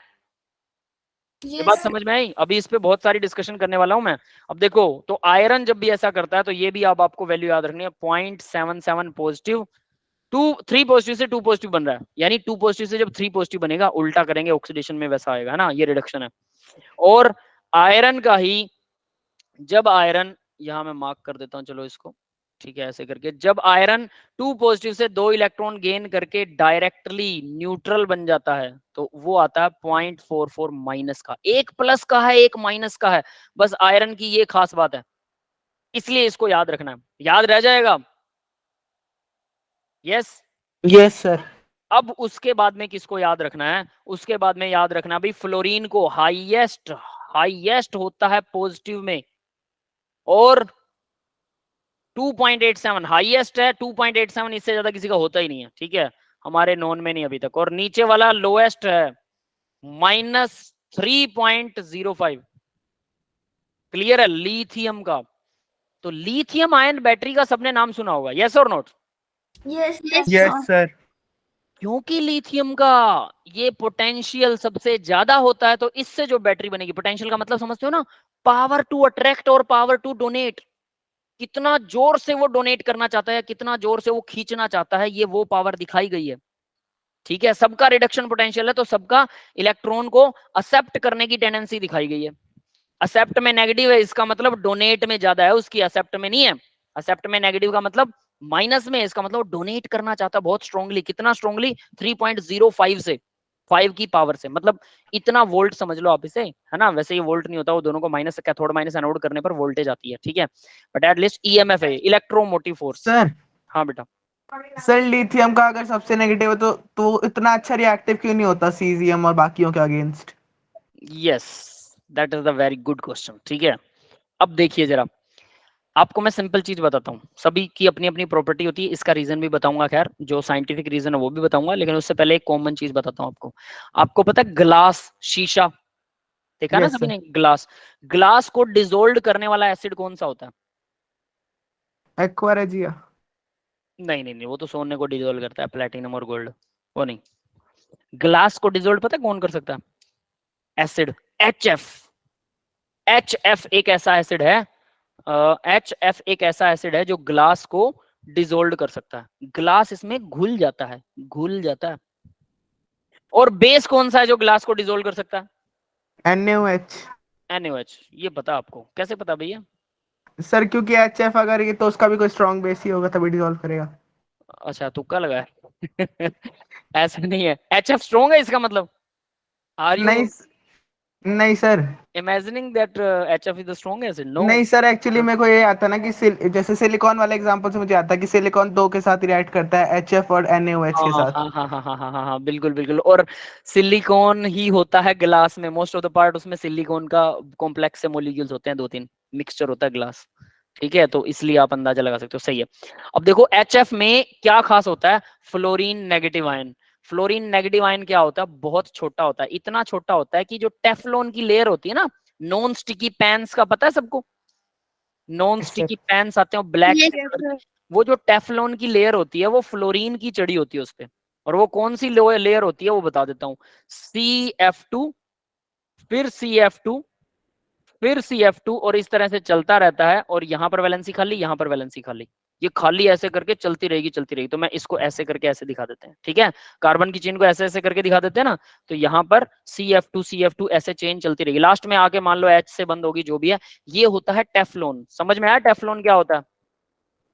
ये बात समझ में आई? अभी इस पे बहुत सारी डिस्कशन करने वाला हूं मैं। अब देखो, तो आयरन जब भी ऐसा करता है तो ये भी अब आपको वैल्यू याद रखनी है, 0.77 पॉजिटिव, 3 पॉजिटिव से 2 पॉजिटिव बन रहा है, यानी 2 पॉजिटिव से जब 3 पॉजिटिव बनेगा, उल्टा करेंगे ऑक्सीडेशन में वैसा आएगा ना, ये रिडक्शन है। और आयरन का ही, जब आयरन, यहां मैं मार्क कर देता हूं, चलो इसको, ठीक है, ऐसे करके, जब आयरन 2 पॉजिटिव से 2 इलेक्ट्रॉन गेन करके डायरेक्टली न्यूट्रल बन जाता है, तो वो आता है 0.44 माइनस का। एक प्लस का है, एक माइनस का है, बस आयरन की ये खास बात है, इसलिए इसको याद रखना है, याद रह जाएगा। यस। Yes sir. अब उसके बाद में किसको याद रखना है? उसके बाद में याद रखना भाई फ्लोरीन को, हाईएस्ट हाईएस्ट होता है पॉजिटिव में, और 2.87 हाईएस्ट है, 2.87, इससे ज्यादा किसी का होता ही नहीं है, ठीक है, हमारे नॉन में नहीं अभी तक। और नीचे वाला लोएस्ट है -3.05। क्लियर है? लिथियम का, तो लिथियम आयन बैटरी का सबने नाम सुना होगा, यस और नॉट? Yes yes sir. क्योंकि लिथियम का ये पोटेंशियल सबसे ज्यादा होता है, तो इससे जो बैटरी बनेगी, पोटेंशियल का मतलब समझते हो ना, पावर टू अट्रैक्ट और पावर टू डोनेट, कितना जोर से वो डोनेट करना चाहता है, कितना जोर से वो खींचना चाहता है, ये वो पावर दिखाई गई है, ठीक है। सबका रिडक्शन पोटेंशियल है, तो सबका इलेक्ट्रॉन को एक्सेप्ट करने की टेंडेंसी दिखाई गई है। एक्सेप्ट में नेगेटिव है, इसका मतलब डोनेट में ज्यादा है उसकी, एक्सेप्ट में नहीं है। एक्सेप्ट में नेगेटिव का मतलब माइनस में, इसका मतलब डोनेट करना चाहता बहुत स्ट्रांगली। कितना स्ट्रांगली? 3.05 से 5 की पावर से, मतलब इतना वोल्ट समझ लो आप इसे, है ना। वैसे ये वोल्ट नहीं होता, वो दोनों को माइनस कैथोड माइनस एनोड करने पर वोल्टेज आती है, ठीक है, बट एटलीस्ट ईएमएफ है, इलेक्ट्रोमोटिव फोर्स। सर हाँ बेटा। सर लिथियम का अगर सबसे नेगेटिव है तो इतना अच्छा रिएक्टिव क्यों नहीं होता सीजियम और बाकियों के against? Yes, that is the very good question. ठीक है, अब देखिए जरा, आपको मैं सिंपल चीज बताता हूँ, सभी की अपनी अपनी प्रॉपर्टी होती है, इसका रीजन भी बताऊंगा, खैर जो साइंटिफिक रीजन है वो भी बताऊंगा, लेकिन उससे पहले एक कॉमन चीज बताता हूँ आपको। आपको पता है ग्लास, शीशा देखा ना यस सभी सर। ने, ग्लास, ग्लास को डिसोल्व करने वाला एसिड कौन सा होता है? Aqua regia. नहीं नहीं नहीं, वो तो सोने को डिसोल्व करता है, प्लेटिनम और गोल्ड, वो नहीं। ग्लास को डिसोल्व पता है कौन कर सकता है? Acid, HF। HF एक ऐसा एसिड है, HF एक ऐसा एसिड है जो ग्लास को डिसोल्व कर सकता है, ग्लास इसमें घुल जाता है, घुल जाता है। और बेस कौन सा है जो ग्लास को डिसोल्व कर सकता है? NaOH। NaOH। ये पता आपको, कैसे पता भैया? सर क्योंकि HF अगर ये तो उसका भी कोई स्ट्रॉन्ग बेस ही होगा तभी डिसॉल्व करेगा। अच्छा, तुक्का लगा है। ऐसा नहीं है, HF स्ट्रॉन्ग है इसका मतलब? आर यू नहीं नहीं sir. imagining that HF is the strong acid? No. नहीं सर, एक्चुअली मेरे को ये आता ना कि जैसे सिलिकॉन वाले एग्जांपल से मुझे आता है कि सिलिकॉन दो के साथ रिएक्ट करता है, HF और NaOH के हाँ साथ। हाँ हाँ हाँ हाँ हाँ हाँ हाँ, बिल्कुल बिल्कुल। और सिलिकॉन ही होता है ग्लास में, मोस्ट ऑफ द पार्ट उसमें सिलिकॉन का कॉम्प्लेक्स से मॉलिक्यूल्स होते हैं, दो तीन मिक्सचर होता है ग्लास। ठीक है, तो इसलिए आप अंदाजा लगा सकते हो, सही है। अब देखो HF में क्या खास होता है, fluorine negative ion. Fluorine negative ion क्या होता है, बहुत छोटा होता है, इतना छोटा होता है कि जो टेफ्लॉन की लेयर होती है ना, नॉन स्टिकी पैन्स का पता है सबको, non yes sticky sir. Pans आते हैं ब्लैक Yes, से yes, कलर के, sir. वो जो टेफ्लॉन की लेयर होती है वो फ्लोरीन की चढ़ी होती है उस पे। और वो कौन सी लेयर होती है वो बता देता हूँ, CF2, फिर CF2, फिर CF2, और इस तरह से चलता रहता है। और यहाँ पर वैलेंसी खाली, यहाँ पर वैलेंसी खाली, ये खाली ऐसे करके चलती रहेगी चलती रहेगी। तो मैं इसको ऐसे करके ऐसे दिखा देते हैं, ठीक है, कार्बन की चेन को ऐसे ऐसे करके दिखा देते हैं ना, तो यहाँ पर CF2 ऐसे चेन चलती रहेगी, लास्ट में आके मान लो H से बंद होगी, जो भी है। ये होता है टेफ्लॉन। समझ में आया टेफ्लॉन क्या होता है?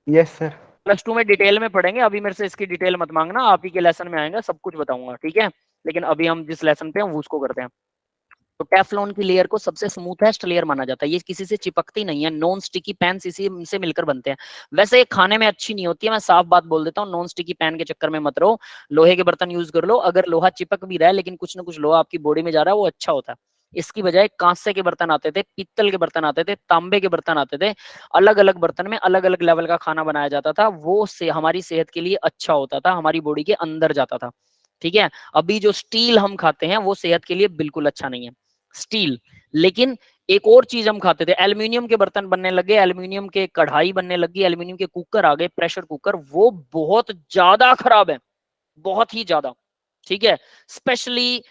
Yes sir. +2 में डिटेल में पढ़ेंगे, अभी मेरे से इसकी डिटेल मत मांगना, आप ही के लेसन में आएगा, सब कुछ बताऊंगा, ठीक है। लेकिन अभी हम जिस लेसन पे हैं वो उसको करते हैं। तो टेफ्लॉन की लेयर को सबसे स्मूथेस्ट लेयर माना जाता है, ये किसी से चिपकती नहीं है, नॉन स्टिकी पैन्स इसी से मिलकर बनते हैं। वैसे ये खाने में अच्छी नहीं होती है, मैं साफ बात बोल देता हूँ, नॉन स्टिकी पैन के चक्कर में मत रहो, लोहे के बर्तन यूज कर लो। अगर लोहा चिपक भी रहा है लेकिन कुछ ना कुछ लोहा आपकी बॉडी में जा रहा है, वो अच्छा होता है। इसकी बजाय कांसे के बर्तन आते थे, पीतल के बर्तन आते थे, तांबे के बर्तन आते थे, अलग अलग बर्तन में अलग अलग लेवल का खाना बनाया जाता था, वो से हमारी सेहत के लिए अच्छा होता था, हमारी बॉडी के अंदर जाता था, ठीक है। अभी जो स्टील हम खाते हैं वो सेहत के लिए बिल्कुल अच्छा नहीं है, स्टील। लेकिन एक और चीज हम खाते थे, एल्यूमिनियम के बर्तन बनने लगे, एल्यूमिनियम के कढ़ाई बनने लगी, एल्यूमिनियम के कुकर आ गए, प्रेशर कुकर, वो बहुत ज्यादा खराब है, बहुत ही ज्यादा, ठीक है। स्पेशली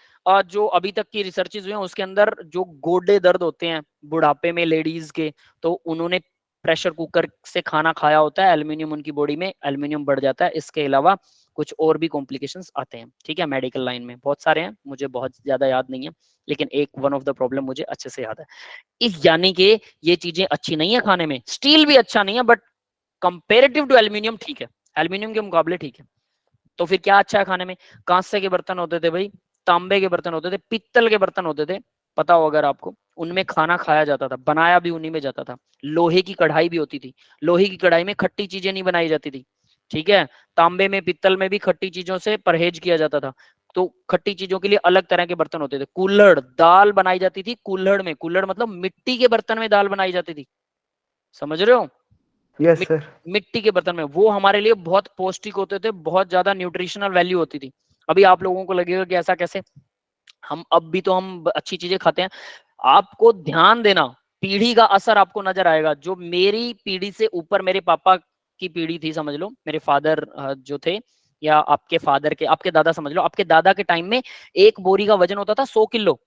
जो अभी तक की रिसर्चेज हुई हैं उसके अंदर जो गोडे दर्द होते हैं बुढ़ापे में लेडीज के, तो उन्होंने प्रेशर कुकर से खाना खाया होता है, एल्यूमिनियम उनकी बॉडी में एल्यूमिनियम बढ़ जाता है। इसके अलावा कुछ और भी कॉम्प्लिकेशंस आते हैं, ठीक है, मेडिकल लाइन में बहुत सारे हैं, मुझे बहुत ज्यादा याद नहीं है, लेकिन एक वन ऑफ द प्रॉब्लम मुझे अच्छे से याद है। इस यानी कि ये चीजें अच्छी नहीं है खाने में, स्टील भी अच्छा नहीं है, बट कंपेरेटिव टू एल्यूमिनियम ठीक है, एल्यूमिनियम के मुकाबले ठीक है। तो फिर क्या अच्छा है खाने में, कांसे के बर्तन होते थे भाई, तांबे के बर्तन होते थे, पित्तल के बर्तन होते थे, पता हो अगर आपको, उनमें खाना खाया जाता था, बनाया भी उन्हीं में जाता था। लोहे की कढ़ाई भी होती थी, लोहे की कढ़ाई में खट्टी चीजें नहीं बनाई जाती थी, ठीक है। तांबे में पित्तल में भी खट्टी चीजों से परहेज किया जाता था। तो खट्टी चीजों के लिए अलग तरह के बर्तन होते थे। कुल्हड़, दाल बनाई जाती थी कुल्हड़ में, कुल्हड़ मतलब मिट्टी के बर्तन में दाल बनाई जाती थी, समझ रहे हो? Yes sir. मिट्टी के बर्तन में, वो हमारे लिए बहुत पौष्टिक होते थे, बहुत ज्यादा न्यूट्रिशनल वैल्यू होती थी। अभी आप लोगों को लगेगा कि ऐसा कैसे, हम अब भी तो हम अच्छी चीजें खाते हैं। आपको ध्यान देना, पीढ़ी का असर आपको नजर आएगा। जो मेरी पीढ़ी से ऊपर मेरे पापा की पीढ़ी थी, समझ लो मेरे फादर जो थे, या आपके फादर के, आपके दादा समझ लो, आपके दादा के टाइम में एक बोरी का वजन होता था 100 किलो,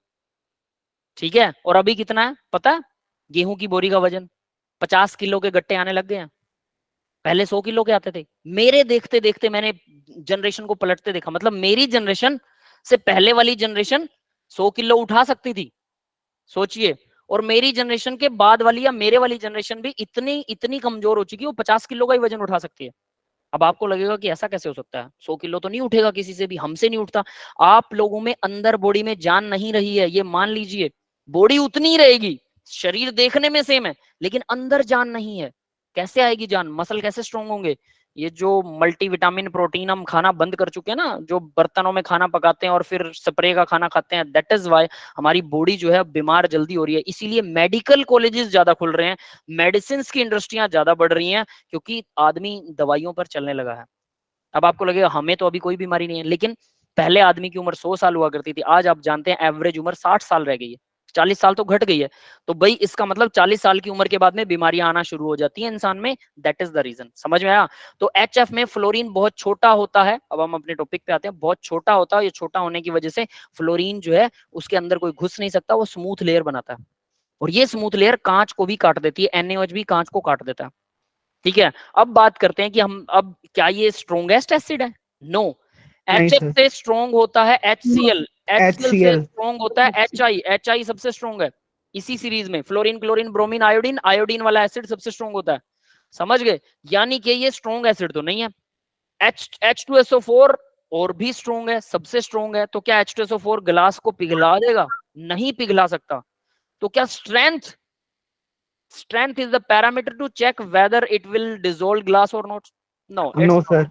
ठीक है। और अभी कितना है पता है? गेहूं की बोरी का वजन 50 किलो के गट्टे आने लग गए हैं, पहले 100 किलो के आते थे। मेरे देखते देखते मैंने जनरेशन को पलटते देखा, मतलब मेरी जनरेशन से पहले वाली जनरेशन 100 किलो उठा सकती थी, सोचिए। और मेरी जनरेशन के बाद वाली या मेरे वाली जनरेशन भी इतनी इतनी कमजोर हो चुकी है, वो 50 किलो का ही वजन उठा सकती है। अब आपको लगेगा कि ऐसा कैसे हो सकता है, 100 किलो तो नहीं उठेगा किसी से भी, हमसे नहीं उठता। आप लोगों में अंदर बॉडी में जान नहीं रही है, ये मान लीजिए। बॉडी उतनी ही रहेगी, शरीर देखने में सेम है, लेकिन अंदर जान नहीं है। कैसे आएगी जान, मसल कैसे स्ट्रांग होंगे? ये जो मल्टीविटामिन प्रोटीन हम खाना बंद कर चुके हैं ना, जो बर्तनों में खाना पकाते हैं और फिर स्प्रे का खाना खाते हैं, दैट इज वाई हमारी बॉडी जो है बीमार जल्दी हो रही है। इसीलिए मेडिकल कॉलेजेस ज्यादा खुल रहे हैं, मेडिसिन की इंडस्ट्रियां ज्यादा बढ़ रही हैं, क्योंकि आदमी दवाइयों पर चलने लगा है। अब आपको लगेगा हमें तो अभी कोई बीमारी नहीं है, लेकिन पहले आदमी की उम्र 100 साल हुआ करती थी, आज आप जानते हैं एवरेज उम्र 60 साल रह गई है, 40 साल तो घट गई है। तो भाई इसका मतलब 40 साल की उम्र के बाद में बीमारियां आना शुरू हो जाती हैं इंसान में, दैट इज द रीजन। समझ में आया? तो HF में फ्लोरीन बहुत छोटा होता है। अब हम अपने टॉपिक पे आते हैं, बहुत छोटा होता है। ये छोटा होने की वजह से फ्लोरीन जो है उसके अंदर कोई घुस नहीं सकता, वो स्मूथ लेयर बनाता है, और ये स्मूथ लेयर कांच को भी काट देती है, NaOH भी कांच को काट देता है। ठीक है, अब बात करते हैं कि हम अब क्या ये स्ट्रोंगेस्ट एसिड है? नो, नहीं HF सर, से स्ट्रोंग होता है HCl, HCl से HCl। स्ट्रोंग होता है HI, HI सबसे स्ट्रोंग है इसी सीरीज में। Fluorine, chlorine, bromine, iodine, iodine वाला एसिड सबसे स्ट्रोंग होता है। समझ गए? यानी कि ये स्ट्रोंग एसिड तो नहीं है। H2SO4 और भी स्ट्रोंग है, सबसे स्ट्रोंग है। तो क्या H2SO4 गिलास को पिघला देगा? नहीं पिघला सकता। तो क्या strength is the parameter to check whether it will dissolve glass or not? No, it's no not sir.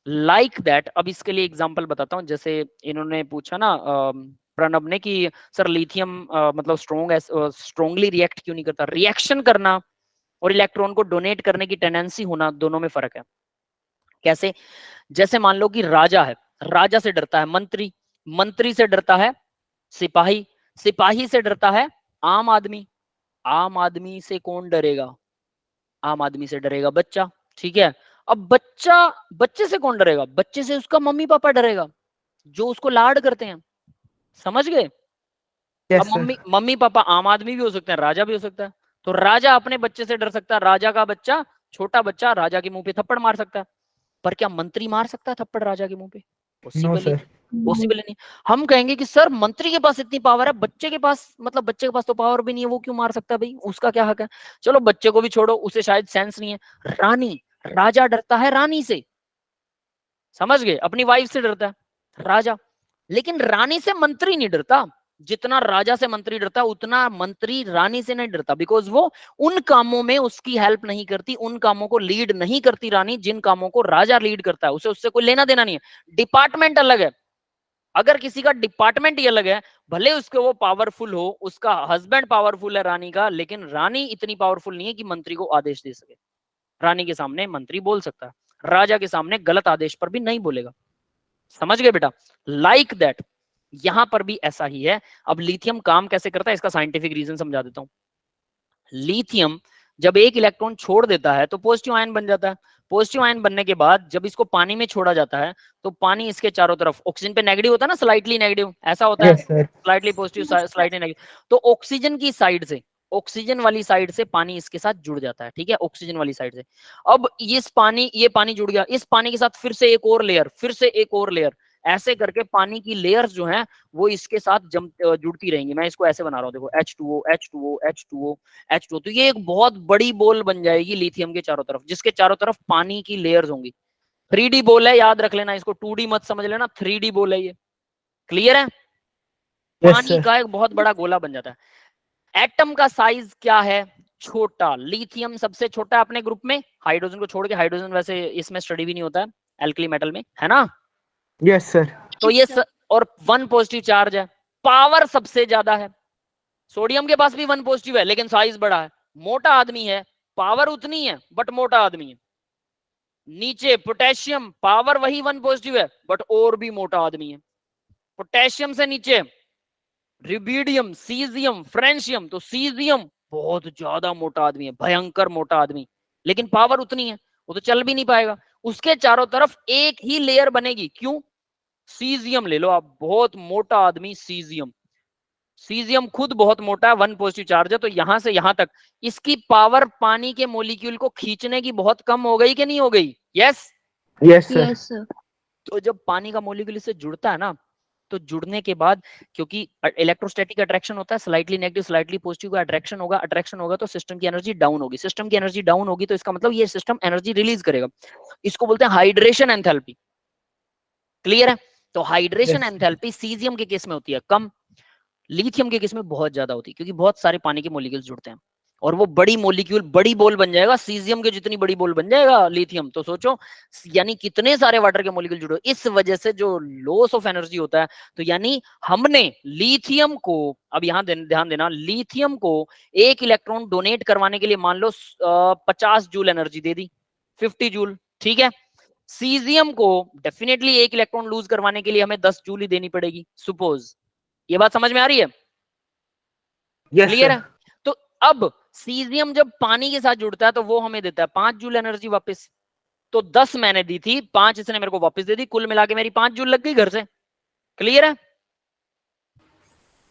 like that। अब इसके लिए एग्जांपल बताता हूँ। जैसे इन्होंने पूछा ना प्रणब ने कि सर लिथियम मतलब स्ट्रोंगली रिएक्ट क्यों नहीं करता? रिएक्शन करना और इलेक्ट्रॉन को डोनेट करने की टेंडेंसी होना, दोनों में फर्क है। कैसे? जैसे मान लो कि राजा है, राजा से डरता है मंत्री, मंत्री से डरता है सिपाही, सिपाही से डरता है आम आदमी, आम आदमी से कौन डरेगा? आम आदमी से डरेगा बच्चा। ठीक है, अब बच्चा, बच्चे से कौन डरेगा? बच्चे से उसका मम्मी पापा डरेगा, जो उसको लाड करते हैं। समझ गए? अब yes sir. Mummy mummy papa आम आदमी भी हो सकते हैं, राजा भी हो सकता है। तो राजा अपने बच्चे से डर सकता है, राजा का बच्चा, छोटा बच्चा राजा के मुंह पे थप्पड़ मार सकता है। पर क्या मंत्री मार सकता है थप्पड़ राजा के मुंह पे? नो पॉसिबल ही सर। नहीं, पॉसिबल ही नहीं। हम कहेंगे कि सर मंत्री के पास इतनी पावर है, बच्चे के पास, मतलब बच्चे के पास तो पावर भी नहीं है, वो क्यों मार सकता है? भाई उसका क्या हक है? चलो बच्चे को भी छोड़ो, उसे शायद सेंस नहीं है। रानी, राजा डरता है रानी से। समझ गए? अपनी वाइफ से डरता है राजा, लेकिन रानी से मंत्री नहीं डरता। जितना राजा से मंत्री डरता है, उतना मंत्री रानी से नहीं डरता, बिकॉज वो उन कामों में उसकी हेल्प नहीं करती, उन कामों को लीड नहीं करती रानी, जिन कामों को राजा लीड करता है। उसे उससे कोई लेना देना नहीं है, डिपार्टमेंट अलग है। अगर किसी का डिपार्टमेंट ही अलग है, भले उसके वो पावरफुल हो, उसका हस्बैंड पावरफुल है रानी का, लेकिन रानी इतनी पावरफुल नहीं है कि मंत्री को आदेश दे सके। रानी के सामने मंत्री बोल सकता है, राजा के सामने गलत आदेश पर भी नहीं बोलेगा। समझ गए बेटा? लाइक दैट यहां पर भी ऐसा ही है। अब लिथियम काम कैसे करता है, इसका साइंटिफिक रीजन समझा देता हूं। लिथियम जब एक इलेक्ट्रॉन छोड़ देता है तो पॉजिटिव आयन बन जाता है। पॉजिटिव आयन बनने के बाद जब इसको पानी में छोड़ा जाता है, तो पानी इसके चारों तरफ, ऑक्सीजन पे नेगेटिव होता है ना, स्लाइटली नेगेटिव, ऐसा होता है, yes sir. Slightly positive slightly negative. तो ऑक्सीजन की साइड से, ऑक्सीजन वाली साइड से पानी इसके साथ जुड़ जाता है। ठीक है, ऑक्सीजन वाली साइड से। अब ये पानी जुड़ गया, इस पानी के साथ फिर से एक और लेयर, फिर से एक और लेयर, ऐसे करके पानी की लेयर्स जो हैं वो इसके साथ जुड़ती रहेंगी। मैं इसको ऐसे बना रहा हूँ, देखो H2O H2O H2O H2O। तो ये एक बहुत बड़ी बॉल बन जाएगी लिथियम के चारों तरफ, जिसके चारों तरफ पानी की लेयर्स होंगी। 3D बॉल है, याद रख लेना इसको, 2D मत समझ लेना, 3D बॉल है ये। क्लियर है? यस पानी सर। का एक बहुत बड़ा गोला बन जाता है। एटम का साइज क्या है? छोटा। लिथियम सबसे छोटा है अपने ग्रुप में, हाइड्रोजन को छोड़ के। हाइड्रोजन वैसे इसमें स्टडी भी नहीं होता है एल्कली मेटल में, है ना? Yes sir. तो ये और 1 पॉजिटिव चार्ज है, पावर सबसे ज्यादा है। सोडियम के पास भी 1 पॉजिटिव है, लेकिन साइज बड़ा है, मोटा आदमी है, पावर उतनी है बट मोटा आदमी है। नीचे पोटेशियम, पावर वही 1 पॉजिटिव है बट और भी मोटा आदमी है। पोटेशियम से नीचे रिबीडियम, सीजियम, फ्रेंशियम। तो सीजियम बहुत ज्यादा मोटा आदमी है, भयंकर मोटा आदमी, लेकिन पावर उतनी है, वो तो चल भी नहीं पाएगा। उसके चारों तरफ एक ही लेयर बनेगी। क्यों? सीजियम ले लो आप, बहुत मोटा आदमी सीजियम। सीजियम खुद बहुत मोटा है, 1 पॉजिटिव चार्ज है, तो यहां से यहां तक इसकी पावर पानी के मॉलिक्यूल को खींचने की बहुत कम हो गई कि नहीं हो गई? Yes. Yes sir. Yes, sir. तो जब पानी का मॉलिक्यूल इससे जुड़ता है ना, तो जुड़ने के बाद, क्योंकि इलेक्ट्रोस्टैटिक अट्रैक्शन होता है, स्लाइटली नेगेटिव स्लाइटली पॉजिटिव का अट्रैक्शन होगा, अट्रैक्शन होगा तो सिस्टम की एनर्जी डाउन होगी, सिस्टम की एनर्जी डाउन होगी तो इसका मतलब ये सिस्टम एनर्जी रिलीज करेगा। इसको बोलते हैं हाइड्रेशन एंथैल्पी। क्लियर है? तो हाइड्रेशन यस। एंथैल्पी सीजियम के केस में होती है कम, लिथियम के केस में बहुत ज्यादा होती है, क्योंकि बहुत सारे पानी के मॉलिक्यूल्स जुड़ते हैं। और वो बड़ी मोलिक्यूल बड़ी बॉल बन जाएगा, सीजियम के जितनी बड़ी बॉल बन जाएगा लिथियम। तो सोचो यानी कितने सारे वाटर के मोलिक्यूल जुड़े, इस वजह से जो लॉस ऑफ एनर्जी होता है। तो यानी हमने लिथियम को, अब यहाँ ध्यान देना, लिथियम को एक इलेक्ट्रॉन डोनेट करवाने के लिए मान लो 50 जूल एनर्जी दे दी, 50 जूल, ठीक है। सीजियम को डेफिनेटली एक इलेक्ट्रॉन लूज करवाने के लिए हमें 10 जूल ही देनी पड़ेगी, सपोज। ये बात समझ में आ रही है? Yes clear sir. है? तो अब सीजियम जब पानी के साथ जुड़ता है तो वो हमें देता है 5 जूल एनर्जी वापस। तो 10 मैंने दी थी, 5 इसने मेरे को वापस दे दी, कुल मिला के मेरी 5 जूल लग गई घर से। क्लियर है?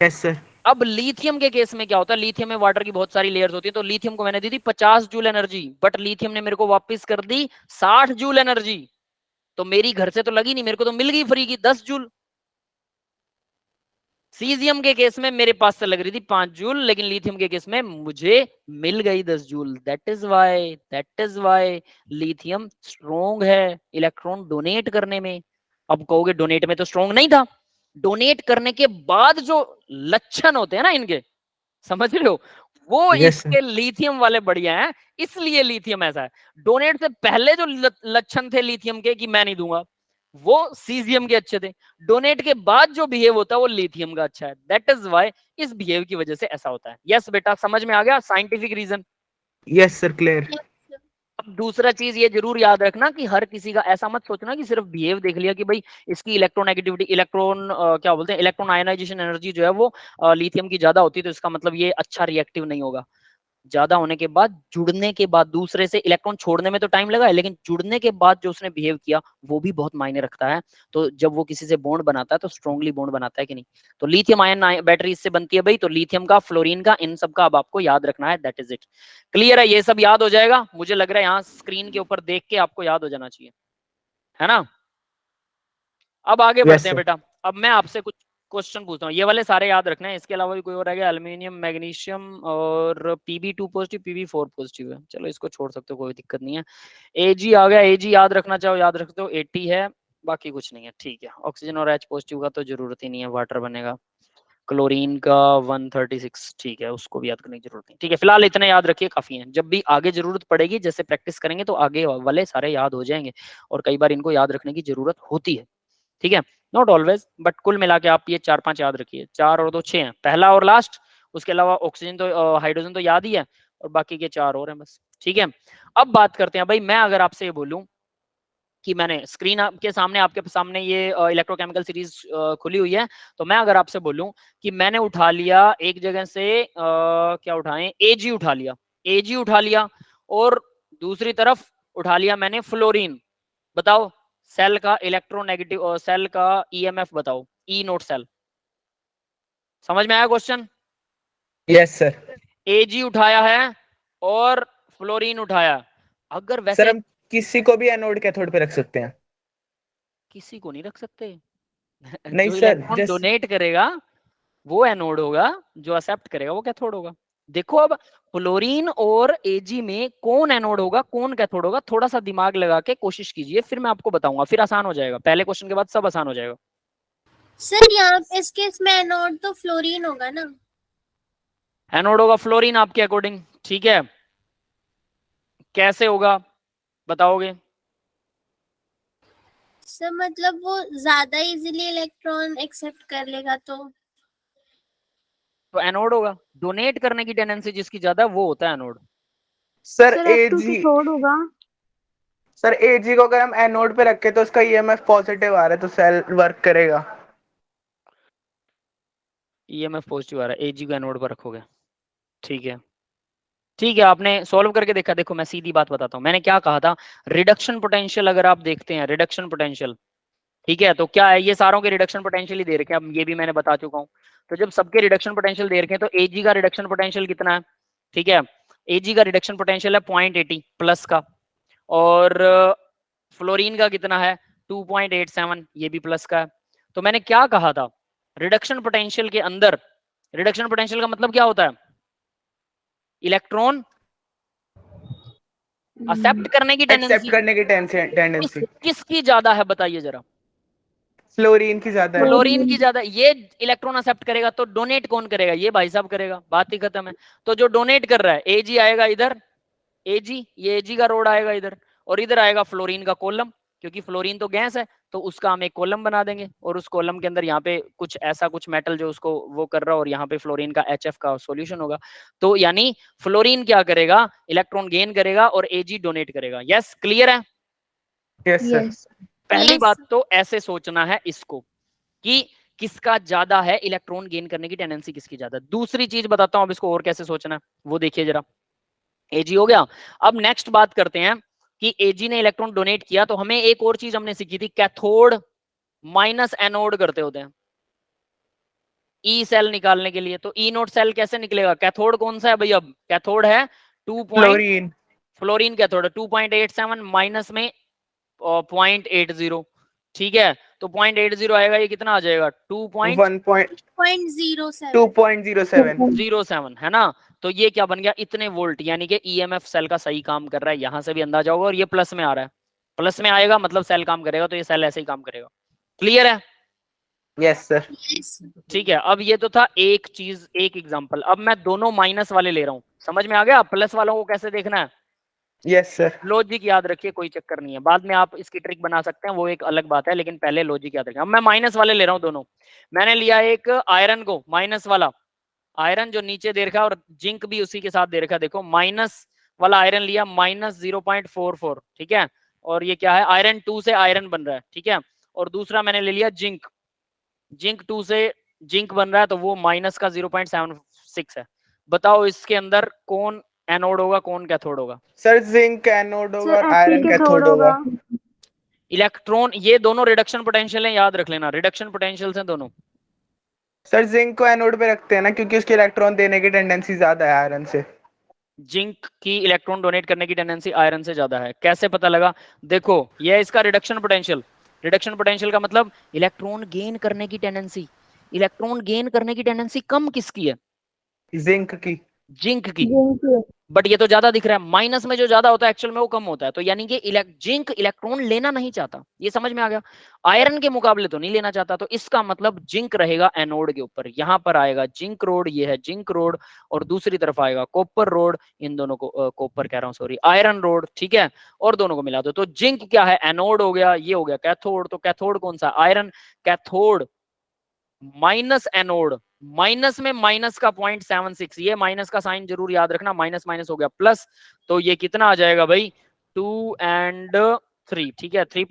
Yes sir. अब लिथियम के केस में क्या होता है, लिथियम में वाटर की बहुत सारी लेयर्स होती है, तो लिथियम को मैंने दी थी 50 जूल एनर्जी, बट लिथियम ने मेरे को वापस कर दी 60 जूल एनर्जी। तो मेरी घर से तो लगी नहीं, मेरे को तो मिल गई फ्री की 10 जूल। सीजियम के केस में मेरे पास से लग रही थी 5 जूल, लेकिन लिथियम के केस में मुझे मिल गई 10 joule. That is why lithium strong है इलेक्ट्रॉन डोनेट करने में। अब कहोगे डोनेट में तो स्ट्रोंग नहीं था, डोनेट करने के बाद जो लक्षण होते हैं ना इनके, समझ रहे हो, वो यस सर। इसके लिथियम वाले बढ़िया हैं, इसलिए लिथियम ऐसा है। डोनेट से पहले जो लक्षण थे लिथियम के कि मैं नहीं दूंगा, वो सीजियम के अच्छे थे। डोनेट के बाद जो बिहेव होता है वो लिथियम का अच्छा है। दैट इज वाई इस बिहेव की वजह से ऐसा होता है। यस बेटा, समझ में आ गया scientific reason? Yes sir, clear. yes, sir. अब दूसरा चीज ये जरूर याद रखना कि हर किसी का ऐसा मत सोचना कि सिर्फ बिहेव देख लिया कि भाई इसकी इलेक्ट्रोनेगेटिविटी, इलेक्ट्रॉन क्या बोलते हैं, इलेक्ट्रॉन आयनाइजेशन एनर्जी जो है वो लिथियम की ज्यादा होती है, तो इसका मतलब ये अच्छा रिएक्टिव नहीं होगा। ज्यादा होने के बाद, जुड़ने के बाद, दूसरे से इलेक्ट्रॉन छोड़ने में तो टाइम लगा है, लेकिन जुड़ने के बाद जो उसने बिहेव किया वो भी बहुत मायने रखता है। तो जब वो किसी से बॉन्ड बनाता है तो स्ट्रांगली बॉन्ड बनाता है कि नहीं। तो लिथियम आयन बैटरी इससे बनती है भाई, तो लिथियम का, फ्लोरीन का, इन सब का अब आपको याद रखना है। That is it. क्लियर है? ये सब याद हो जाएगा, मुझे लग रहा है यहाँ स्क्रीन के ऊपर देख के आपको याद हो जाना चाहिए, है ना। अब आगे यस बढ़ते हैं सर। बेटा। अब मैं आपसे कुछ क्वेश्चन पूछता हूँ, ये वाले सारे याद रखना है, इसके अलावा भी कोई और है? एल्यूमिनियम, मैग्नीशियम और Pb2 पॉजिटिव, Pb4 पॉजिटिव है, चलो इसको छोड़ सकते हो, कोई दिक्कत नहीं है। Ag आ गया, Ag याद रखना चाहो याद रखते हो, 80 है, बाकी कुछ नहीं है, ठीक है। ऑक्सीजन और H पॉजिटिव का तो जरूरत ही नहीं है, वाटर बनेगा। क्लोरीन का 136, ठीक है, उसको भी याद करने की जरूरत नहीं, ठीक है। फिलहाल इतने याद रखिए, काफी है। जब भी आगे जरूरत पड़ेगी, जैसे प्रैक्टिस करेंगे तो आगे वाले सारे याद हो जाएंगे, और कई बार इनको याद रखने की जरूरत होती है, ठीक है। नॉट ऑलवेज, बट कुल मिला के आप ये 4-5 याद रखिए। 4 और 2 6 हैं, पहला और लास्ट, उसके अलावा ऑक्सीजन तो, हाइड्रोजन तो याद ही है, और बाकी के 4 और हैं बस, ठीक है। अब बात करते हैं भाई, मैं अगर आपसे ये बोलूं कि मैंने स्क्रीन आपके सामने ये इलेक्ट्रोकेमिकल सीरीज खुली हुई है, तो मैं अगर आपसे बोलूं कि मैंने उठा लिया एक जगह से, क्या उठाएं, Ag उठा लिया, Ag उठा लिया, और दूसरी तरफ उठा लिया मैंने फ्लोरीन, बताओ सेल का इलेक्ट्रोनेगेटिव, सेल का ईएमएफ बताओ, ई नोट सेल। समझ में आया क्वेश्चन? Yes sir. Ag उठाया है और फ्लोरीन उठाया, अगर सर वैसे हम किसी को भी एनोड कैथोड पे रख सकते हैं? किसी को नहीं रख सकते। नहीं जो सर, इलेक्ट्रॉन जस्ट डोनेट करेगा वो एनोड होगा, जो एक्सेप्ट करेगा वो कैथोड होगा। देखो अब फ्लोरीन और Ag में कौन एनोड होगा कौन कैथोड होगा, थोड़ा सा दिमाग लगा के कोशिश कीजिए, फिर मैं आपको बताऊंगा, फिर आसान हो जाएगा, पहले क्वेश्चन के बाद सब आसान हो जाएगा। सर यहाँ इस केस में एनोड तो फ्लोरीन होगा ना? एनोड होगा फ्लोरीन आपके अकॉर्डिंग, ठीक है। कैसे होगा बताओगे? सर मतलब वो ज्यादा इजीली इलेक्ट्रॉन एक्सेप्ट कर लेगा तो एनोड होगा, डोनेट करने की टेंडेंसी जिसकी ज्यादा है वो होता है एनोड। सर सर F2 एजी, कैथोड होगा। सर एजी को अगर हम एनोड पे रखें तो उसका ईएमएफ पॉजिटिव आ रहा है तो सेल वर्क करेगा। ईएमएफ पॉजिटिव आ रहा है, Ag को एनोड पर रखोगे, ठीक है। ठीक है, आपने सॉल्व करके देखा? देखो मैं सीधी बात बताता हूँ, मैंने क्या कहा था, रिडक्शन पोटेंशियल अगर आप देखते हैं, रिडक्शन पोटेंशियल, ठीक है, तो क्या है, ये सारों के रिडक्शन पोटेंशियल ही दे रखे हैं, अब ये भी मैंने बता चुका हूँ। तो जब सबके रिडक्शन पोटेंशियल दे रखे हैं, तो Ag का रिडक्शन पोटेंशियल कितना है, ठीक है, Ag का रिडक्शन पोटेंशियल है 0.80 प्लस का, और फ्लोरीन का कितना है 2.87, ये भी प्लस का है। तो मैंने क्या कहा था, रिडक्शन पोटेंशियल के अंदर, रिडक्शन पोटेंशियल का मतलब क्या होता है, इलेक्ट्रॉन एक्सेप्ट करने की एक्सेप्ट टेंडेंसी करने की टेंडेंसी। किसकी ज्यादा है बताइए जरा। फ्लोरीन की ज्यादा है। फ्लोरीन की ज्यादा। ये इलेक्ट्रॉन एक्सेप्ट करेगा तो डोनेट कौन करेगा? ये भाई साहब करेगा, बात ही खत्म है। तो जो डोनेट कर रहा है एजी आएगा इधर, एजी, ये एजी का रोड आएगा इधर, और इधर आएगा फ्लोरीन का कॉलम, क्योंकि फ्लोरीन तो गैस है तो उसका हम एक कॉलम बना देंगे, और उस कॉलम के अंदर यहाँ पे कुछ ऐसा कुछ मेटल जो उसको वो कर रहा है, और यहाँ पे फ्लोरीन का HF का सॉल्यूशन होगा। तो यानी फ्लोरीन क्या करेगा? इलेक्ट्रॉन गेन करेगा और एजी डोनेट करेगा। यस, क्लियर है? Yes sir. पहली Yes. बात तो ऐसे सोचना है इसको कि किसका ज्यादा है इलेक्ट्रॉन गेन करने की टेंडेंसी, किसकी ज्यादा। दूसरी चीज बताता हूं अब इसको और कैसे सोचना है, वो देखिए जरा। एजी हो गया। अब नेक्स्ट बात करते हैं कि एजी ने इलेक्ट्रॉन डोनेट किया, तो हमें एक और चीज हमने सीखी थी, कैथोड माइनस एनोड करते होते हैं ई सेल निकालने के लिए। तो ई नोट सेल कैसे निकलेगा? कैथोड कौन सा है भाई? अब कैथोड है 2 फ्लोरीन। फ्लोरीन कैथोड है 2.87 माइनस में 0.80, ठीक है। तो 0.80 आएगा, ये कितना आ जाएगा? 0.07. 2.07 है ना। तो ये क्या बन गया? इतने वोल्ट, यानी कि ईएमएफ सेल का सही काम कर रहा है, यहां से भी अंदाजा होगा। और ये प्लस में आ रहा है, प्लस में आएगा मतलब सेल काम करेगा, तो ये सेल ऐसे ही काम करेगा। क्लियर है? Yes sir. Yes. ठीक है। अब ये तो था एक चीज, एक एग्जांपल। अब मैं दोनों माइनस वाले ले रहा हूं, समझ में आ गया? प्लस वालों को कैसे देखना है? Yes sir. लॉजिक याद रखिए, कोई चक्कर नहीं है, बाद में आप इसकी ट्रिक बना सकते हैं, वो एक अलग बात है, लेकिन पहले लॉजिक याद रखें। अब मैं माइनस वाले ले रहा हूं दोनों। मैंने लिया एक आयरन को, माइनस वाला आयरन जो नीचे दे रखा है, और जिंक भी उसी के साथ दे रखा है। देखो माइनस वाला आयरन लिया -0.44, ठीक है। और ये क्या है? आयरन 2 से आयरन बन रहा है, ठीक है। और दूसरा मैंने ले लिया जिंक, जिंक 2 से जिंक बन रहा है, तो वो माइनस का 0.76 है। बताओ इसके अंदर कौन एनोड होगा, कौन कैथोड होगा? सर जिंक एनोड होगा और आयरन कैथोड होगा। इलेक्ट्रॉन, ये दोनों रिडक्शन पोटेंशियल है, याद रख लेना, रिडक्शन पोटेंशियल्स हैं दोनों। सर जिंक को एनोड पे रखते हैं ना, क्योंकि उसके इलेक्ट्रॉन देने की टेंडेंसी ज्यादा है आयरन से। जिंक की इलेक्ट्रॉन डोनेट करने की टेंडेंसी आयरन से ज्यादा है। कैसे पता लगा? देखो ये इसका रिडक्शन पोटेंशियल, रिडक्शन पोटेंशियल का मतलब इलेक्ट्रॉन गेन करने की टेंडेंसी। इलेक्ट्रॉन गेन करने की टेंडेंसी कम किसकी है? जिंक की। जिंक की। बट ये तो ज्यादा दिख रहा है, माइनस में जो ज्यादा होता है एक्चुअल में वो कम होता है। तो यानी कि जिंक इलेक्ट्रॉन लेना नहीं चाहता, ये समझ में आ गया? आयरन के मुकाबले तो नहीं लेना चाहता, तो इसका मतलब जिंक रहेगा एनोड के ऊपर। यहां पर आएगा जिंक रोड, ये है जिंक रोड, और दूसरी तरफ आएगा कॉपर रोड। इन दोनों को कॉपर कह रहा हूं, सॉरी, आयरन रोड, ठीक है। और दोनों को मिला दो तो जिंक क्या है? एनोड हो गया। ये हो गया कैथोड। तो कैथोड कौन सा? Iron. Cathode minus anode, minus में माइनस का 0.76, ये माइनस का साइन जरूर याद रखना, माइनस माइनस हो गया प्लस। तो ये कितना आ जाएगा भाई? 2 and 3, ठीक है। 3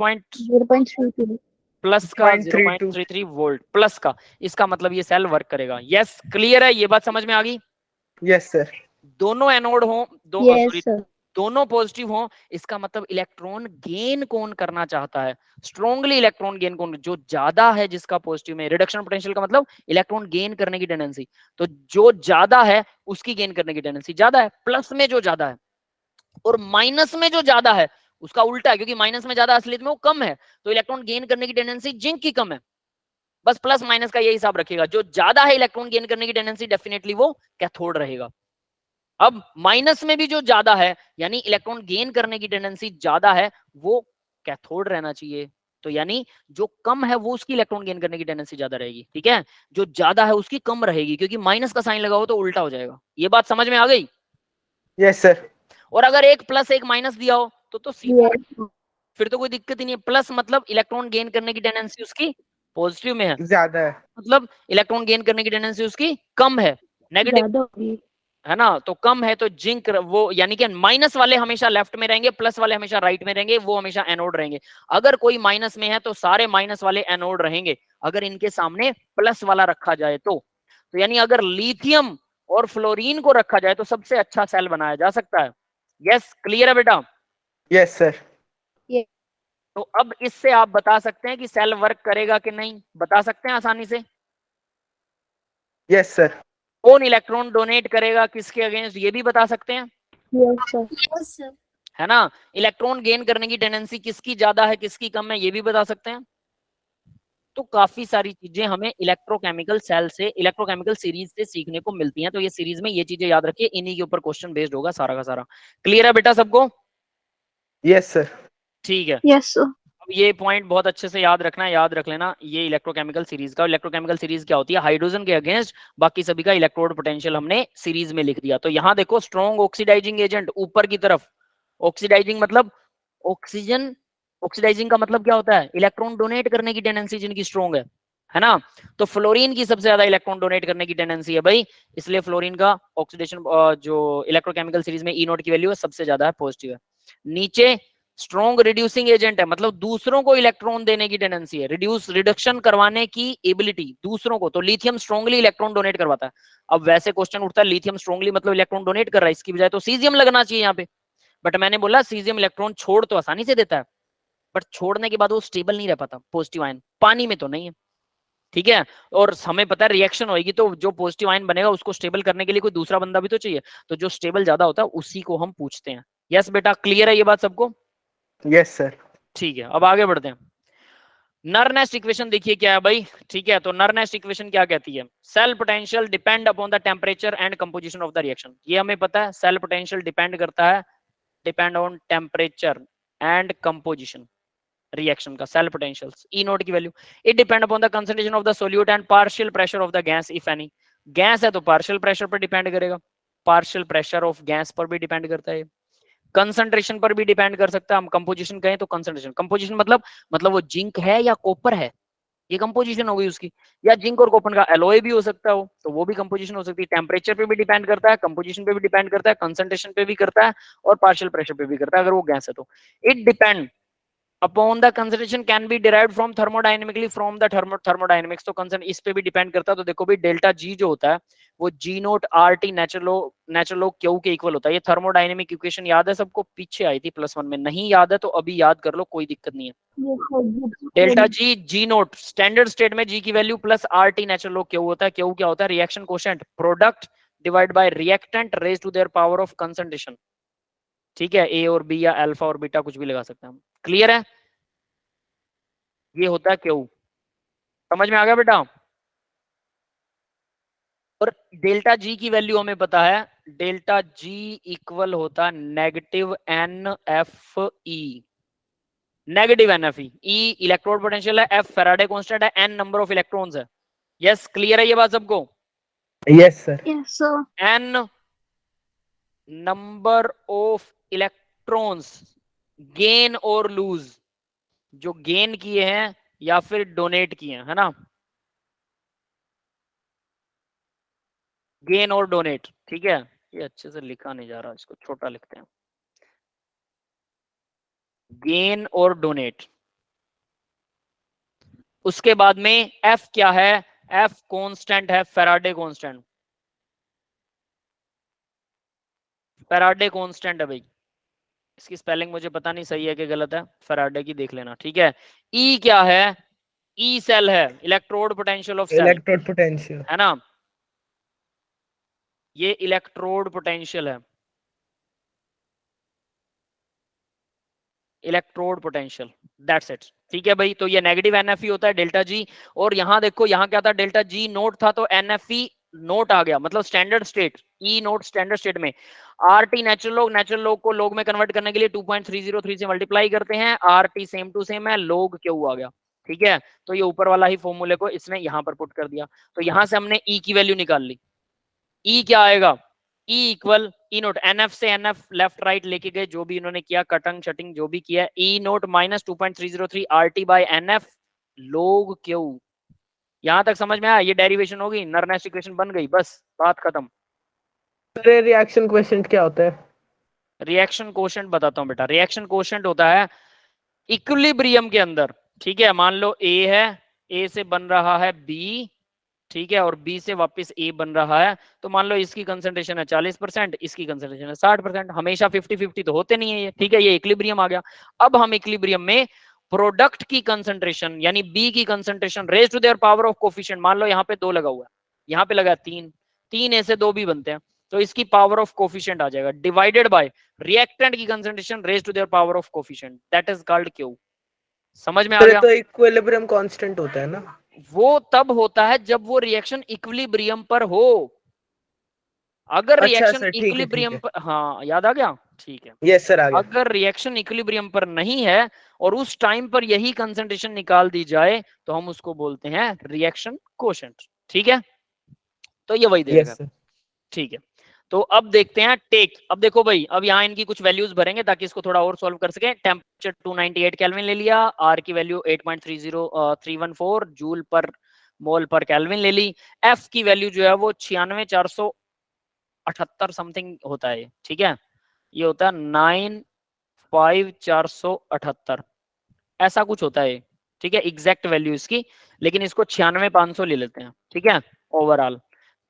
प्लस का 0.32। 0.33 वोल्ट प्लस का, इसका मतलब ये सेल वर्क करेगा। यस, क्लियर है? ये बात समझ में आ गई? Yes sir. दोनों एनोड हो, Yes, sir. दोनों पॉजिटिव हो, इसका मतलब इलेक्ट्रॉन गेन कौन करना चाहता है? स्ट्रॉन्गली इलेक्ट्रॉन गेन कौन? जो ज्यादा है जिसका पॉजिटिव में। रिडक्शन पोटेंशियल का मतलब इलेक्ट्रॉन गेन करने की टेंडेंसी, तो जो ज्यादा है उसकी गेन करने की टेंडेंसी ज्यादा है। प्लस में जो ज्यादा है, और माइनस में जो ज्यादा है उसका उल्टा है, क्योंकि माइनस में ज्यादा असलियत में वो कम है, तो इलेक्ट्रॉन गेन करने की टेंडेंसी जिंक की कम है। बस प्लस माइनस का यही हिसाब रखिएगा, जो ज्यादा है इलेक्ट्रॉन गेन करने की टेंडेंसी डेफिनेटली वो कैथोड रहेगा। अब माइनस में भी जो ज्यादा है, यानी इलेक्ट्रॉन गेन करने की टेंडेंसी ज्यादा है, वो कैथोड रहना चाहिए। तो यानी जो कम है वो उसकी इलेक्ट्रॉन गेन करने की टेंडेंसी ज्यादा रहेगी, ठीक है। जो ज्यादा है उसकी कम रहेगी, क्योंकि माइनस का साइन लगा हो तो उल्टा हो जाएगा। ये बात समझ में आ गई? Yes sir. और अगर एक प्लस एक माइनस दिया हो तो सीधा फिर तो कोई दिक्कत ही नहीं है। प्लस मतलब इलेक्ट्रॉन गेन करने की टेंडेंसी उसकी पॉजिटिव में है, ज्यादा है। मतलब इलेक्ट्रॉन गेन करने की टेंडेंसी उसकी कम है, नेगेटिव है ना। तो कम है तो जिंक वो, यानी कि माइनस वाले हमेशा लेफ्ट में रहेंगे, प्लस वाले हमेशा राइट में रहेंगे, वो हमेशा एनोड रहेंगे। अगर कोई माइनस में है तो सारे माइनस वाले एनोड रहेंगे, अगर इनके सामने प्लस वाला रखा जाए तो यानी अगर लिथियम और फ्लोरीन को रखा जाए तो सबसे अच्छा सेल बनाया जा सकता है। यस, क्लियर है बेटा? Yes sir. तो अब इससे आप बता सकते हैं कि सेल वर्क करेगा कि नहीं, बता सकते हैं आसानी से। Yes sir. कौन इलेक्ट्रॉन डोनेट करेगा किसके अगेंस्ट, ये भी बता सकते हैं, Yes, sir. है ना। इलेक्ट्रॉन गेन करने की टेंडेंसी किसकी ज्यादा है किसकी कम है, ये भी बता सकते हैं। तो काफी सारी चीजें हमें इलेक्ट्रोकेमिकल सेल से, इलेक्ट्रोकेमिकल सीरीज से सीखने को मिलती हैं। तो ये सीरीज में ये चीजें याद रखिए, इन्हीं के ऊपर क्वेश्चन बेस्ड होगा सारा का सारा। क्लियर है बेटा सबको? Yes sir. ठीक है। Yes, sir. अब ये पॉइंट बहुत अच्छे से याद रखना, याद रख लेना। ये इलेक्ट्रोकेमिकल सीरीज का, इलेक्ट्रोकेमिकल सीरीज क्या होती है? हाइड्रोजन के अगेंस्ट बाकी सभी का इलेक्ट्रोड पोटेंशियल हमने सीरीज में लिख दिया। तो यहाँ देखो स्ट्रॉन्ग ऑक्सीडाइजिंग एजेंट ऊपर की तरफ, ऑक्सीडाइजिंग मतलब ऑक्सीजन, ऑक्सीडाइजिंग का मतलब क्या होता है? इलेक्ट्रॉन डोनेट करने की टेंडेंसी जिनकी स्ट्रॉन्ग है ना। तो फ्लोरीन की सबसे ज्यादा इलेक्ट्रॉन डोनेट करने की टेंडेंसी है भाई, इसलिए फ्लोरीन का ऑक्सीडेशन जो इलेक्ट्रोकेमिकल सीरीज में ई नोट की वैल्यू है सबसे ज्यादा है, पॉजिटिव है। नीचे स्ट्रॉन्ग रिड्यूसिंग एजेंट है, मतलब दूसरों को इलेक्ट्रॉन देने की टेंडेंसी है, रिडक्शन करवाने की एबिलिटी दूसरों को। तो लिथियम स्ट्रॉन्गली इलेक्ट्रॉन डोनेट करवाता है। अब वैसे क्वेश्चन उठता है लिथियम स्ट्रॉन्गली मतलब इलेक्ट्रॉन डोनेट कर रहा है, इसकी बजाय तो सीजियम लगना चाहिए यहाँ पे। बट मैंने बोला सीजियम इलेक्ट्रॉन छोड़ तो आसानी से देता है, बट छोड़ने के बाद वो स्टेबल नहीं रह पाता, पॉजिटिव आयन पानी में तो नहीं है, ठीक है। और हमें पता है रिएक्शन होगी तो जो पॉजिटिव आयन बनेगा उसको स्टेबल करने के लिए कोई दूसरा बंदा भी तो चाहिए, तो जो स्टेबल ज्यादा होता है उसी को हम पूछते हैं। यस बेटा, क्लियर है ये बात सबको? Yes sir. ठीक है, अब आगे बढ़ते हैं। नरनेस्ट इक्वेशन देखिए क्या है भाई, ठीक है। तो नरनेस्ट इक्वेशन क्या कहती है? Cell potential depend upon the temperature and composition of the reaction. ये हमें पता है, सेल पोटेंशियल डिपेंड करता है, depend on temperature and composition reaction का, सेल पोटेंशियल्स ई नोट की value. It depend upon the concentration of the solute and partial pressure of the gas if any. Gas है तो partial pressure पर depend करेगा, partial pressure of gas पर भी depend करता है, कंसंट्रेशन पर भी डिपेंड कर सकता है। हम कंपोजिशन कहें तो कंसंट्रेशन, कंपोजिशन मतलब वो जिंक है या कॉपर है, ये कंपोजिशन हो गई उसकी। या जिंक और कॉपर का एलॉय भी हो सकता हो, तो वो भी कंपोजिशन हो सकती है। टेम्परेचर पे भी डिपेंड करता है, कंपोजिशन पे भी डिपेंड करता है, कंसंट्रेशन पे भी करता है, और पार्शियल प्रेशर पे भी करता है अगर वो गैस है तो। It depend upon the concentration can be derived from thermodynamically from the thermodynamics. तो कंसंट्रेशन इस पे भी डिपेंड करता है। तो देखो भाई डेल्टा जी जो होता है वो G naught R T natural log Q के इक्वल होता है। ये थर्मोडायनेमिक इक्वेशन याद है सबको? पीछे आई थी +1 में, नहीं याद है तो अभी याद कर लो, कोई दिक्कत नहीं है। Delta G G naught standard state में जी की value plus R T natural log Q होता है। क्यू क्या होता है? Reaction quotient, product divide by reactant raise to their power of concentration, ठीक है। ए और बी या अल्फा और बीटा कुछ भी लगा सकते हैं हम। क्लियर है? ये होता है क्यू, समझ में आ गया बेटा? और डेल्टा जी की वैल्यू हमें पता है, डेल्टा जी इक्वल होता negative N F E, negative N F E electrode potential है, एफ फैराडे कांस्टेंट है, एन नंबर ऑफ इलेक्ट्रॉन्स है। यस, क्लियर है ये बात सबको? Yes sir. Yes sir. N number of electrons gain और lose, जो गेन किए हैं या फिर डोनेट किए हैं, है ना, गेन और डोनेट, ठीक है। ये अच्छे से लिखा नहीं जा रहा, इसको छोटा लिखते हैं, गेन और डोनेट। उसके बाद में एफ क्या है? एफ कांस्टेंट है, फैराडे कांस्टेंट, फैराडे कांस्टेंट है भाई। इसकी स्पेलिंग मुझे पता नहीं सही है कि गलत है, फैराडे की देख लेना, ठीक है। ई क्या है? ई सेल है, electrode potential of cell, electrode potential. है ना, ये इलेक्ट्रोड पोटेंशियल है, इलेक्ट्रोड पोटेंशियल, दैट्स इट, ठीक है भाई। तो ये नेगेटिव एनएफई होता है डेल्टा जी। और यहां देखो, यहां क्या था? डेल्टा जी नोट था तो एनएफई नोट आ गया, मतलब standard state, E naught standard state में। आर टी नेचुरल लॉग को लॉग में कन्वर्ट करने के लिए 2.303 से मल्टीप्लाई करते हैं, R T same to same है, लॉग क्यू आ गया, ठीक है। तो ये ऊपर वाला ही फॉर्मूले को इसने यहां पर पुट कर दिया। तो यहां से हमने ई की वैल्यू निकाल ली। ई क्या आएगा? E equal E note, NF से एनएफ लेफ्ट राइट लेके गए, जो भी इन्होंने किया, कटिंग शटिंग जो भी किया, E naught minus 2.303 R T by nF log Q. यहां तक समझ में आया? ये डेरिवेशन होगी, नरनेस्ट इक्वेशन बन गई, बस बात खत्म। सर रिएक्शन क्वेश्चन क्या होता है? रिएक्शन कोशेंट बताता हूं बेटा। रिएक्शन कोशेंट होता है इक्विलिब्रियम के अंदर, ठीक है। मान लो ए है, ए से बन रहा है बी, ठीक है, और बी से वापस ए बन रहा है। तो मान लो इसकी कंसंट्रेशन है 40%, इसकी कंसंट्रेशन है 60%, हमेशा 50-50 तो होते नहीं है ये, ठीक है। ये इक्विलिब्रियम आ गया। अब हम इक्विलिब्रियम में प्रोडक्ट की कंसंट्रेशन यानी बी की concentration raise to their power of coefficient, मान लो यहाँ पे 2 लगा हुआ है, यहाँ पे लगा 3, 3 ए से 2 भी बनते हैं, तो इसकी पावर ऑफ कोफिशिएंट आ जाएगा, डिवाइडेड बाय रिएक्टेंट की concentration raise to their power of coefficient, that is called Q. समझ में आ गया? तो इक्विलिब्रियम कांस्टेंट होता है ना? वो तब होता है जब वो रिएक्शन इक्विलिब्रियम पर हो। अगर अच्छा रिएक्शन सर, ठीक है, ठीक इक्विलिब्रियम है। पर, हाँ याद आ गया, ठीक है। यस सर, आ गया। अगर रिएक्शन इक्विलिब्रियम पर नहीं है और उस टाइम पर यही कंसंट्रेशन निकाल दी जाए तो हम उसको बोलते हैं रिएक्शन कोशेंट, ठीक है। तो ये वही दे रखा यस है, सर। ठीक है। तो अब देखते हैं टेक। अब देखो भाई, अब यहाँ इनकी कुछ वैल्यूज भरेंगे ताकि इसको थोड़ा और सॉल्व कर सके। टेम्परेचर 298 केल्विन ले लिया, आर की वैल्यू 8.30314 जूल पर मोल पर केल्विन ले ली। एफ की वैल्यू जो है वो 96,478 समथिंग होता है, ठीक है। ये होता है 95478 ऐसा कुछ होता है, ठीक है, एग्जैक्ट वैल्यू इसकी। लेकिन इसको 96,500 ले लेते हैं, ठीक है, ओवरऑल।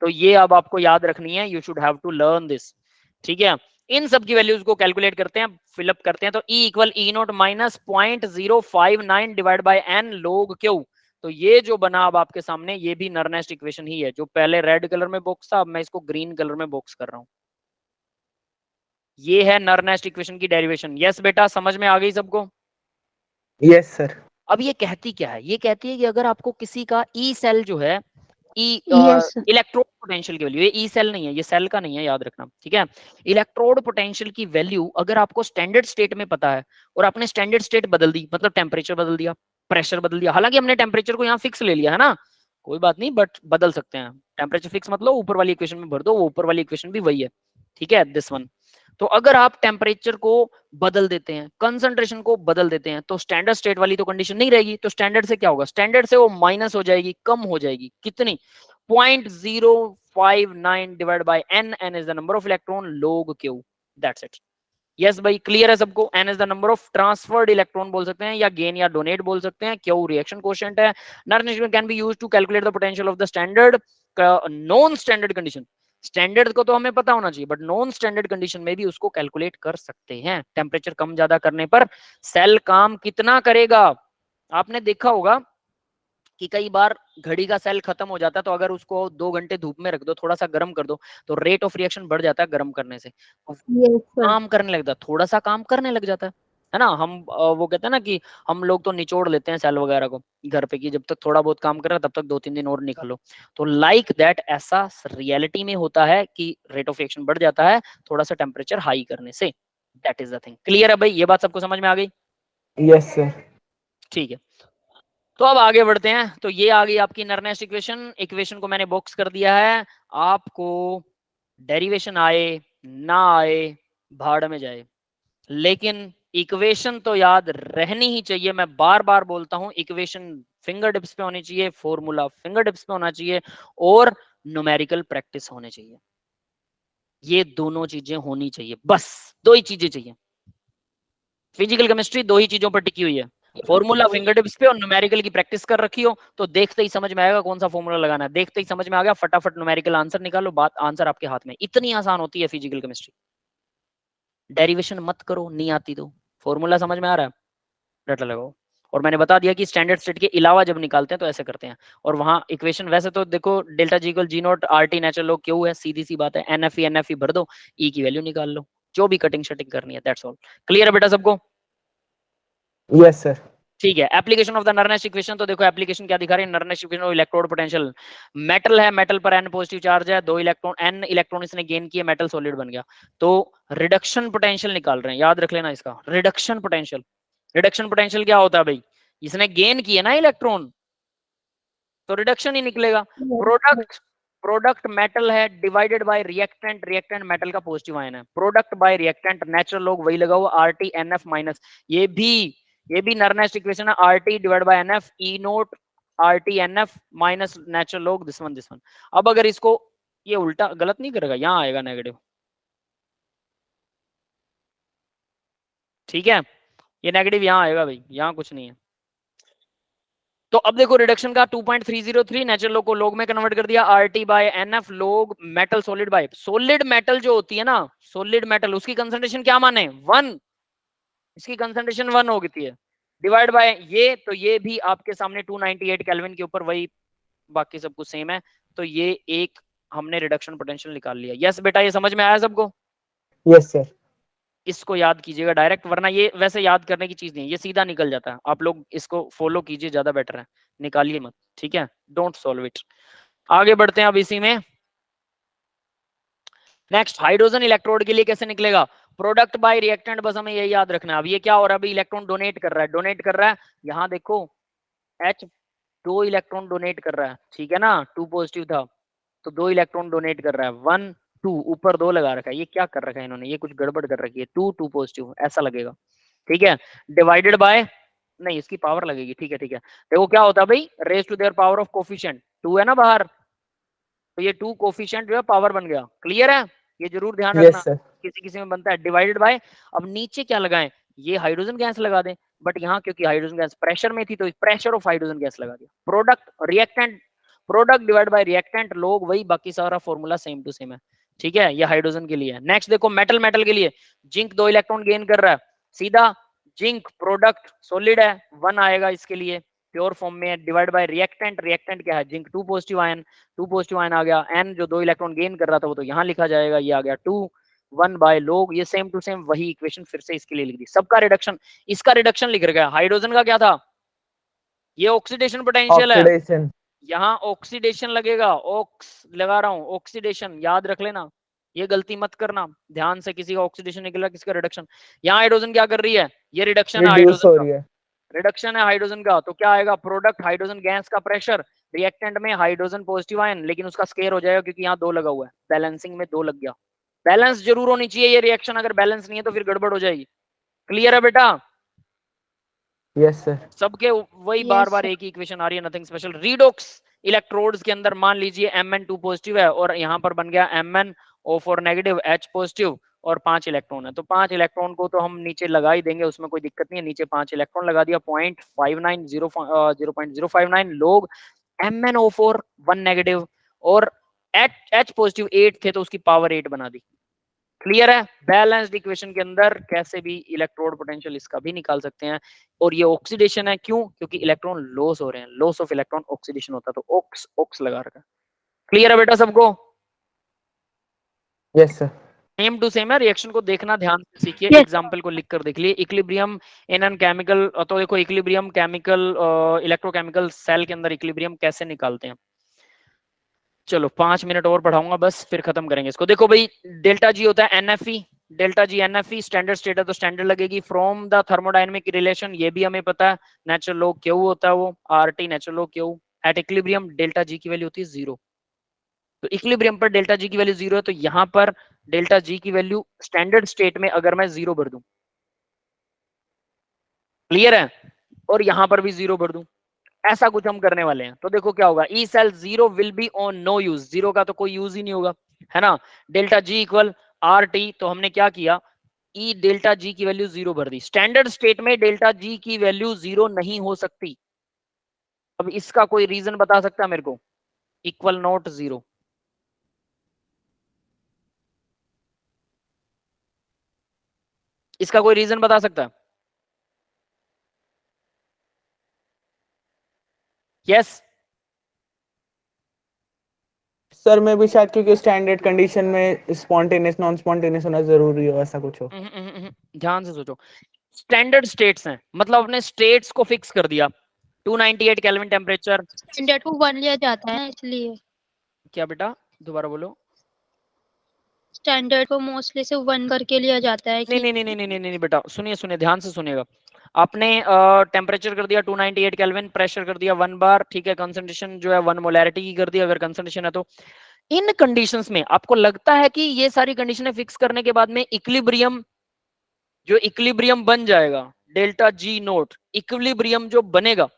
तो ये अब आपको याद रखनी है, you should have to learn this, ठीक है। इन सब की वैल्यूज को कैलकुलेट करते हैं, फिलअप करते हैं। तो E equal E naught minus 0.059 divide by n log Q. तो ये जो बना अब आपके सामने, ये भी नर्नेस्ट इक्वेशन ही है। जो पहले रेड कलर में बॉक्स था, अब मैं इसको ग्रीन कलर में बॉक्स कर रहा हूं। ये है नर्नेस्ट इक्वेशन की डेरिवेशन। यस बेटा, समझ में आ गई सबको? Yes sir. अब ये कहती क्या है? ये कहती है कि अगर आपको किसी का ई सेल जो है, ई यस सर। इलेक्ट्रोड पोटेंशियल की वैल्यू, ये ई सेल नहीं है, ये सेल का नहीं है, याद रखना, ठीक है। इलेक्ट्रोड पोटेंशियल की वैल्यू अगर आपको स्टैंडर्ड स्टेट में पता है और आपने स्टैंडर्ड स्टेट बदल दी, मतलब टेम्परेचर बदल दिया, प्रेशर बदल दिया, हालांकि हमने टेम्परेचर को यहाँ फिक्स ले लिया है ना, कोई बात नहीं, बट बदल सकते हैं। टेम्परेचर फिक्स मतलब ऊपर वाली इक्वेशन में भर दो, वो ऊपर वाली इक्वेशन भी वही है, ठीक है, दिस वन। तो अगर आप टेम्परेचर को बदल देते हैं, कंसंट्रेशन को बदल देते हैं, तो स्टैंडर्ड स्टेट वाली तो कंडीशन नहीं रहेगी। तो स्टैंडर्ड से क्या होगा? स्टैंडर्ड से वो माइनस हो जाएगी, कम हो जाएगी। कितनी? 0.059 divide by n. N is the number of electron log Q, that's it. Yes भाई, क्लियर है सबको? N is the number of transferred electron बोल सकते हैं, या गेन या डोनेट बोल सकते हैं। क्यू रिएक्शन कोशेंट है। Non can be used to calculate the potential of the standard non standard condition. Standard को तो हमें पता होना चाहिए, बट नॉन स्टैंडर्ड कंडीशन में भी उसको कैलकुलेट कर सकते हैं। टेम्परेचर कम ज्यादा करने पर सेल काम कितना करेगा? आपने देखा होगा कि कई बार घड़ी का सेल खत्म हो जाता है, तो अगर उसको 2 घंटे धूप में रख दो, थोड़ा सा गर्म कर दो, तो रेट ऑफ रिएक्शन बढ़ जाता है गर्म करने से, तो यस सर। काम करने लगता है, थोड़ा सा काम करने लग जाता है ना। हम वो कहते हैं ना कि हम लोग तो निचोड़ लेते हैं सेल वगैरह को घर पे, कि जब तक थोड़ा बहुत काम कर रहा है तब तक 2-3 दिन और निकालो। तो लाइक दैट ऐसा रियलिटी में होता है कि रेट ऑफ रिएक्शन बढ़ जाता है थोड़ा सा टेम्परेचर हाई करने से। That is the thing. Clear है भाई? ये बात सबको समझ में आ गई? Yes sir. ठीक है, तो अब आगे बढ़ते हैं। तो ये आ गई आपकी नर्नेस्ट इक्वेशन। इक्वेशन को मैंने बॉक्स कर दिया है। आपको डेरिवेशन आए ना आए, भाड़ में जाए, लेकिन इक्वेशन तो याद रहनी ही चाहिए। मैं बार बार बोलता हूं, इक्वेशन फिंगर टिप्स पे होनी चाहिए, फॉर्मूला फिंगर टिप्स पे होना चाहिए, और न्यूमेरिकल प्रैक्टिस होने चाहिए। ये दोनों चीजें होनी चाहिए, बस 2 ही चीजें चाहिए। फिजिकल केमिस्ट्री 2 ही चीजों पर टिकी हुई है, फॉर्मूला फिंगर टिप्स पे और न्यूमेरिकल की प्रैक्टिस कर रखी हो, तो देखते ही समझ में आएगा कौन सा फॉर्मूला लगाना है। देखते ही समझ में आ गया, फटाफट न्यूमेरिकल आंसर निकालो, बात आंसर आपके हाथ में। इतनी आसान होती है फिजिकल केमिस्ट्री। डेरिवेशन मत करो, नहीं आती तो। फॉर्मूला समझ में आ रहा है, रटा लगाओ। और मैंने बता दिया कि स्टैंडर्ड स्टेट के अलावा जब निकालते हैं तो ऐसे करते हैं। और वहां इक्वेशन वैसे तो देखो, delta G equal G naught R T natural log Q है, सीधी सी बात है। एन एफ ई भर दो, ई की वैल्यू निकाल लो, जो भी कटिंग शटिंग करनी है, दैट्स ऑल। क्लियर है बेटा सबको? Yes sir. ठीक है। एप्लीकेशन ऑफ द नर्नेस्ट इक्वेशन, तो देखो एप्लीकेशन क्या दिखा रही है। नर्नेस्ट इक्वेशन इलेक्ट्रोड पोटेंशियल, मेटल है, मेटल पर एन पॉजिटिव चार्ज है, 2 इलेक्ट्रॉन, एन इलेक्ट्रॉन इसने गेन किया, मेटल सॉलिड बन गया। तो रिडक्शन पोटेंशियल निकाल रहे हैं, याद रख लेना इसका, रिडक्शन पोटेंशियल। रिडक्शन पोटेंशियल क्या होता है भाई? इसने गेन किया ना इलेक्ट्रॉन, तो रिडक्शन ही निकलेगा। प्रोडक्ट, प्रोडक्ट मेटल है divided by reactant, reactant metal का पॉजिटिव आयन है। Product bye reactant, natural log वही लगा हुआ, आरटी एनएफ माइनस। ये भी नर्नेस्ट इक्वेशन है, RT divide by NF, E note RT NF minus natural log this one this one. अब अगर इसको ये उल्टा गलत नहीं करेगा, यहाँ आएगा नेगेटिव, ठीक है, ये नेगेटिव यहाँ आएगा भाई, यहाँ कुछ नहीं है। तो अब देखो रिडक्शन का 2.303 नेचुरल लॉग को लॉग में कन्वर्ट कर दिया, RT by NF log metal solid by solid metal जो होती है ना, सॉलिड मेटल, उसकी कंसंट्रेशन क्या माने 1, इसकी कंसंट्रेशन 1 हो गई है, डिवाइड बाय ये, तो ये भी आपके सामने 298 केल्विन के ऊपर वही, बाकी सब कुछ सेम है। तो ये एक हमने रिडक्शन पोटेंशियल निकाल लिया। यस बेटा, ये समझ में आया सबको? Yes sir. इसको याद कीजिएगा डायरेक्ट, वरना ये वैसे याद करने की चीज नहीं है, ये सीधा निकल जाता है। आप लोग इसको फॉलो कीजिए, ज्यादा बेटर है, निकालिए मत, ठीक है, डोंट सॉल्व इट। आगे बढ़ते हैं अब इसी में। नेक्स्ट, हाइड्रोजन इलेक्ट्रोड के लिए कैसे निकलेगा? प्रोडक्ट बाय रिएक्टेंट, बस हमें यही याद रखना है। अब ये क्या हो रहा है? अभी इलेक्ट्रॉन डोनेट कर रहा है, डोनेट कर रहा है, यहाँ देखो H 2 इलेक्ट्रॉन डोनेट कर रहा है, ठीक है ना, 2 पॉजिटिव था तो 2 इलेक्ट्रॉन डोनेट कर रहा है, 1 2, ऊपर 2 लगा रखा है, ये क्या कर रखा है इन्होंने, ये कुछ गड़बड़ कर रखी है, 2 2 पॉजिटिव ऐसा लगेगा, ठीक है, डिवाइडेड बाय, नहीं इसकी पावर लगेगी, ठीक है ठीक है। देखो क्या होता है भाई, raise to their power of coefficient 2 है ना बाहर, तो ये 2 कोफिशिएंट जो है पावर बन गया, क्लियर है, ये जरूर ध्यान रखना, यस सर। किसी किसी में बनता है, डिवाइडेड बाय, अब नीचे क्या लगाएं, ये हाइड्रोजन गैस लगा दें, बट यहाँ क्योंकि हाइड्रोजन गैस प्रेशर में थी तो प्रेशर ऑफ हाइड्रोजन गैस लगा दिया, product reactant, product divide by reactant, लोग वही, बाकी सारा फॉर्मूला सेम टू सेम है, ठीक है, ये हाइड्रोजन के लिए है। नेक्स्ट देखो मेटल, मेटल के लिए जिंक 2 इलेक्ट्रॉन गेन कर रहा है, सीधा जिंक प्रोडक्ट सॉलिड है 1 आएगा इसके लिए, प्योर फॉर्म में है, डिवाइड बाय रिएक्टेंट, रिएक्टेंट क्या है, zinc 2 positive ion, 2 positive ion आ गया, एन जो 2 इलेक्ट्रॉन गेन कर रहा था वो तो यहाँ लिखा जाएगा, ये आ गया 2 1 बाय लोग, ये सेम टू सेम वही इक्वेशन फिर से इसके लिए लिख दी, सबका रिडक्शन, इसका रिडक्शन लिख रखा है, हाइड्रोजन का क्या था, ये ऑक्सीडेशन पोटेंशियल है, ऑक्सीडेशन। यहाँ ऑक्सीडेशन लगेगा, ऑक्स लगा रहा हूँ, ऑक्सीडेशन याद रख लेना, ये गलती मत करना, ध्यान से, किसी का ऑक्सीडेशन निकला किसी का रिडक्शन, यहाँ हाइड्रोजन क्या कर रही है, ये रिडक्शन है रिड्यूस हो हाइड्रोजन रही का, है। रिडक्शन है हाइड्रोजन का, तो क्या आएगा, प्रोडक्ट हाइड्रोजन गैस का प्रेशर, रिएक्टेंट में हाइड्रोजन पॉजिटिव आयन, लेकिन उसका स्केयर हो जाएगा क्योंकि यहाँ 2 लगा हुआ है, बैलेंसिंग में 2 लग गया, बैलेंस जरूर होनी चाहिए ये रिएक्शन, अगर बैलेंस नहीं है तो फिर गड़बड़ हो जाएगी, क्लियर है बेटा? Yes sir. सबके वही Yes, बार बार sir. एक ही इक्वेशन आ रही है, नथिंग स्पेशल। रिडॉक्स इलेक्ट्रोड्स के अंदर मान लीजिए Mn2 पॉजिटिव है और यहाँ पर बन गया MnO4 नेगेटिव, H पॉजिटिव और 5 इलेक्ट्रॉन है, तो 5 इलेक्ट्रॉन को तो हम नीचे लगा ही देंगे, उसमें कोई दिक्कत नहीं है, नीचे 5 इलेक्ट्रॉन लगा दिया, 0.059 लोग, MnO4 1 नेगेटिव और H पॉजिटिव 8 थे तो उसकी पावर 8 बना दी, क्लियर है? बैलेंस्ड इक्वेशन के अंदर कैसे भी इलेक्ट्रोड पोटेंशियल इसका भी निकाल सकते हैं, और ये ऑक्सीडेशन है, क्यों? क्योंकि इलेक्ट्रॉन लॉस हो रहे हैं, लॉस ऑफ इलेक्ट्रॉन ऑक्सीडेशन होता है, तो ऑक्स ऑक्स लगा रखा है, क्लियर है बेटा सबको? Yes sir. Same to same है, रिएक्शन को देखना ध्यान से सीखिए, Yes. एग्जांपल को लिख कर देख लिए, इक्विलिब्रियम इन एन केमिकल, तो देखो इक्विलिब्रियम केमिकल, इलेक्ट्रोकेमिकल सेल के अंदर इक्विलिब्रियम कैसे निकालते हैं, चलो 5 मिनट और पढ़ाऊंगा बस, फिर खत्म करेंगे इसको। देखो भाई डेल्टा जी होता है NFE, delta G NFE standard state है तो स्टैंडर्ड लगेगी, फ्रॉम द थर्मोडायनेमिक रिलेशन, ये भी हमें पता है, नेचुरल लॉग क्यू होता है वो, RT natural log Q, at equilibrium delta G की वैल्यू होती है 0, तो इक्विलिब्रियम पर डेल्टा जी की वैल्यू 0 है, तो यहाँ पर डेल्टा जी की वैल्यू स्टैंडर्ड स्टेट में अगर मैं 0 भर दूं, क्लियर है, और यहाँ पर भी 0 भर दूं, ऐसा कुछ हम करने वाले हैं, तो देखो क्या होगा, E cell 0 will be on no use, 0 का तो कोई यूज ही नहीं होगा, है ना, डेल्टा जी इक्वल RT, तो हमने क्या किया, ई डेल्टा जी की वैल्यू 0 भर दी, स्टैंडर्ड स्टेट में डेल्टा जी की वैल्यू 0 नहीं हो सकती, अब इसका कोई रीजन बता सकता है मेरे को, इक्वल नॉट 0, इसका कोई रीजन बता सकता है? यस, सर मैं भी शायद क्योंकि स्टैंडर्ड कंडीशन में स्पॉन्टेनियस नॉन स्पॉन्टेनियस होना जरूरी हो, ऐसा कुछ हो। ध्यान से सोचो, स्टैंडर्ड स्टेट्स हैं, मतलब अपने स्टेट्स को फिक्स कर दिया, 298 केल्विन टेम्परेचर, स्टैंडर्ड को 1 लिया जाता है इसलिए, क्या बेटा दोबारा बोलो, स्टैंडर्ड को मोस्टली से 1 करके लिया जाता है नहीं कि नहीं नहीं नहीं नहीं नहीं बेटा, सुनिए सुनिए ध्यान से सुनिएगा, आपने टेम्परेचर कर दिया 298 केल्विन, प्रेशर कर दिया 1 बार, ठीक है, कंसंट्रेशन जो है 1 मोलैरिटी की कर दी, अगर कंसंट्रेशन है तो इन कंडीशंस में आपको लगता है कि ये सारी कंडीशनें फिक्स करने के बाद में इक्विलिब्रियम, जो इक्विलिब्रियम बन जाएगा डेल्टा जी नोट, इक्विलिब्रियम जो बनेगा,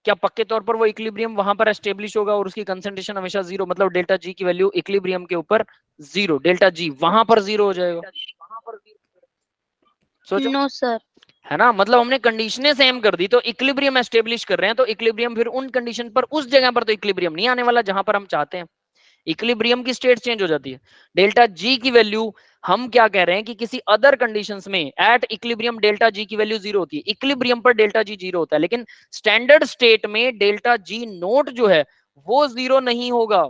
क्या पक्के तौर पर वो इक्विलिब्रियम वहां पर एस्टेब्लिश होगा और उसकी कंसंट्रेशन हमेशा 0, मतलब डेल्टा जी की वैल्यू इक्विलिब्रियम के ऊपर 0, डेल्टा जी वहां पर 0 हो जाएगा, सोचो, नो सर, है ना, मतलब हमने कंडीशनें सेम कर दी, तो इक्विलिब्रियम एस्टेब्लिश कर रहे हैं, तो इक्विलिब्रियम फिर उन कंडीशन पर, उस जगह पर तो इक्विलिब्रियम नहीं आने वाला जहां पर हम चाहते हैं, इक्विलिब्रियम की स्टेट चेंज हो जाती है, डेल्टा जी की वैल्यू, हम क्या कह रहे हैं कि किसी अदर कंडीशंस में एट इक्विलिब्रियम डेल्टा जी की वैल्यू 0 होती है, इक्विलिब्रियम पर डेल्टा जी 0 होता है, लेकिन स्टैंडर्ड स्टेट में डेल्टा जी नोट जो है वो 0 नहीं होगा,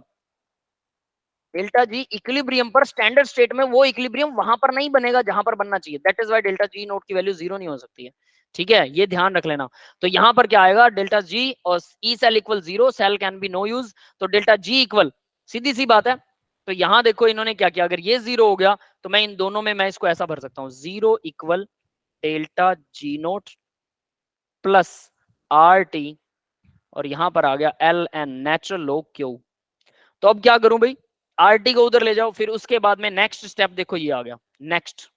डेल्टा जी इक्विलिब्रियम पर स्टैंडर्ड स्टेट में वो इक्विलिब्रियम वहां पर नहीं बनेगा जहां पर बनना चाहिए, that is why delta G naught की वैल्यू 0 नहीं हो सकती है, ठीक है, ये ध्यान रख लेना, तो यहां पर क्या आएगा, डेल्टा जी और E cell equal 0, cell can be no use, तो डेल्टा जी इक्वल, सीधी सी बात है, तो यहां देखो इन्होंने क्या किया, अगर ये 0 हो गया तो मैं इन दोनों में मैं इसको ऐसा भर सकता हूं, 0 equal delta G naught plus R T, और यहां पर आ गया L N natural log Q. तो अब क्या करूं भाई, आर टी को उधर ले जाओ, फिर उसके बाद में नेक्स्ट स्टेप देखो ये आ गया, नेक्स्ट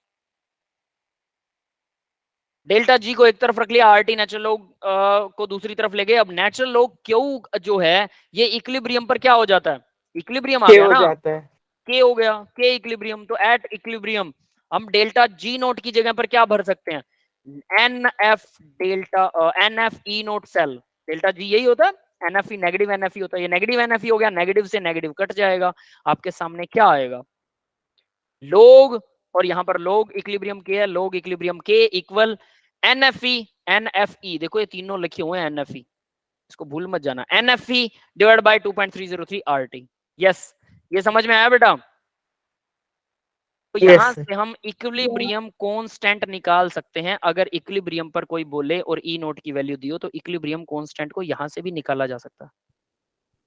डेल्टा जी को एक तरफ रख लिया, आर टी नेचुरल लॉग को दूसरी तरफ ले गए। अब नेचुरल लॉग क्यू जो है ये इक्विलिब्रियम पर क्या हो जाता है, इक्विलिब्रियम आ के गया हो ना, जाता है। के हो गया, के इक्विलिब्रियम। तो एट इक्विलिब्रियम हम डेल्टा जी नोट की जगह पर क्या भर सकते हैं, N F delta N F E naught cell, delta G यही होता है, N F E negative N F E होता है, ये नेगेटिव एन एफ ई हो गया, नेगेटिव से नेगेटिव कट जाएगा, आपके सामने क्या आएगा, लोग, और यहां पर लोग इक्विलिब्रियम के है, लोग इक्विलिब्रियम के इक्वल एन एफ ई, देखो ये तीनों लिखे हुए हैं एन एफ ई, इसको भूल मत जाना, N F E divide by 2.303 R T. Yes, ये समझ में आया बेटा। तो यहां यस से हम इक्विलिब्रियम कांस्टेंट निकाल सकते हैं, अगर इक्विलिब्रियम पर कोई बोले और ई नोट की वैल्यू दियो तो इक्विलिब्रियम कांस्टेंट को यहां से भी निकाला जा सकता है,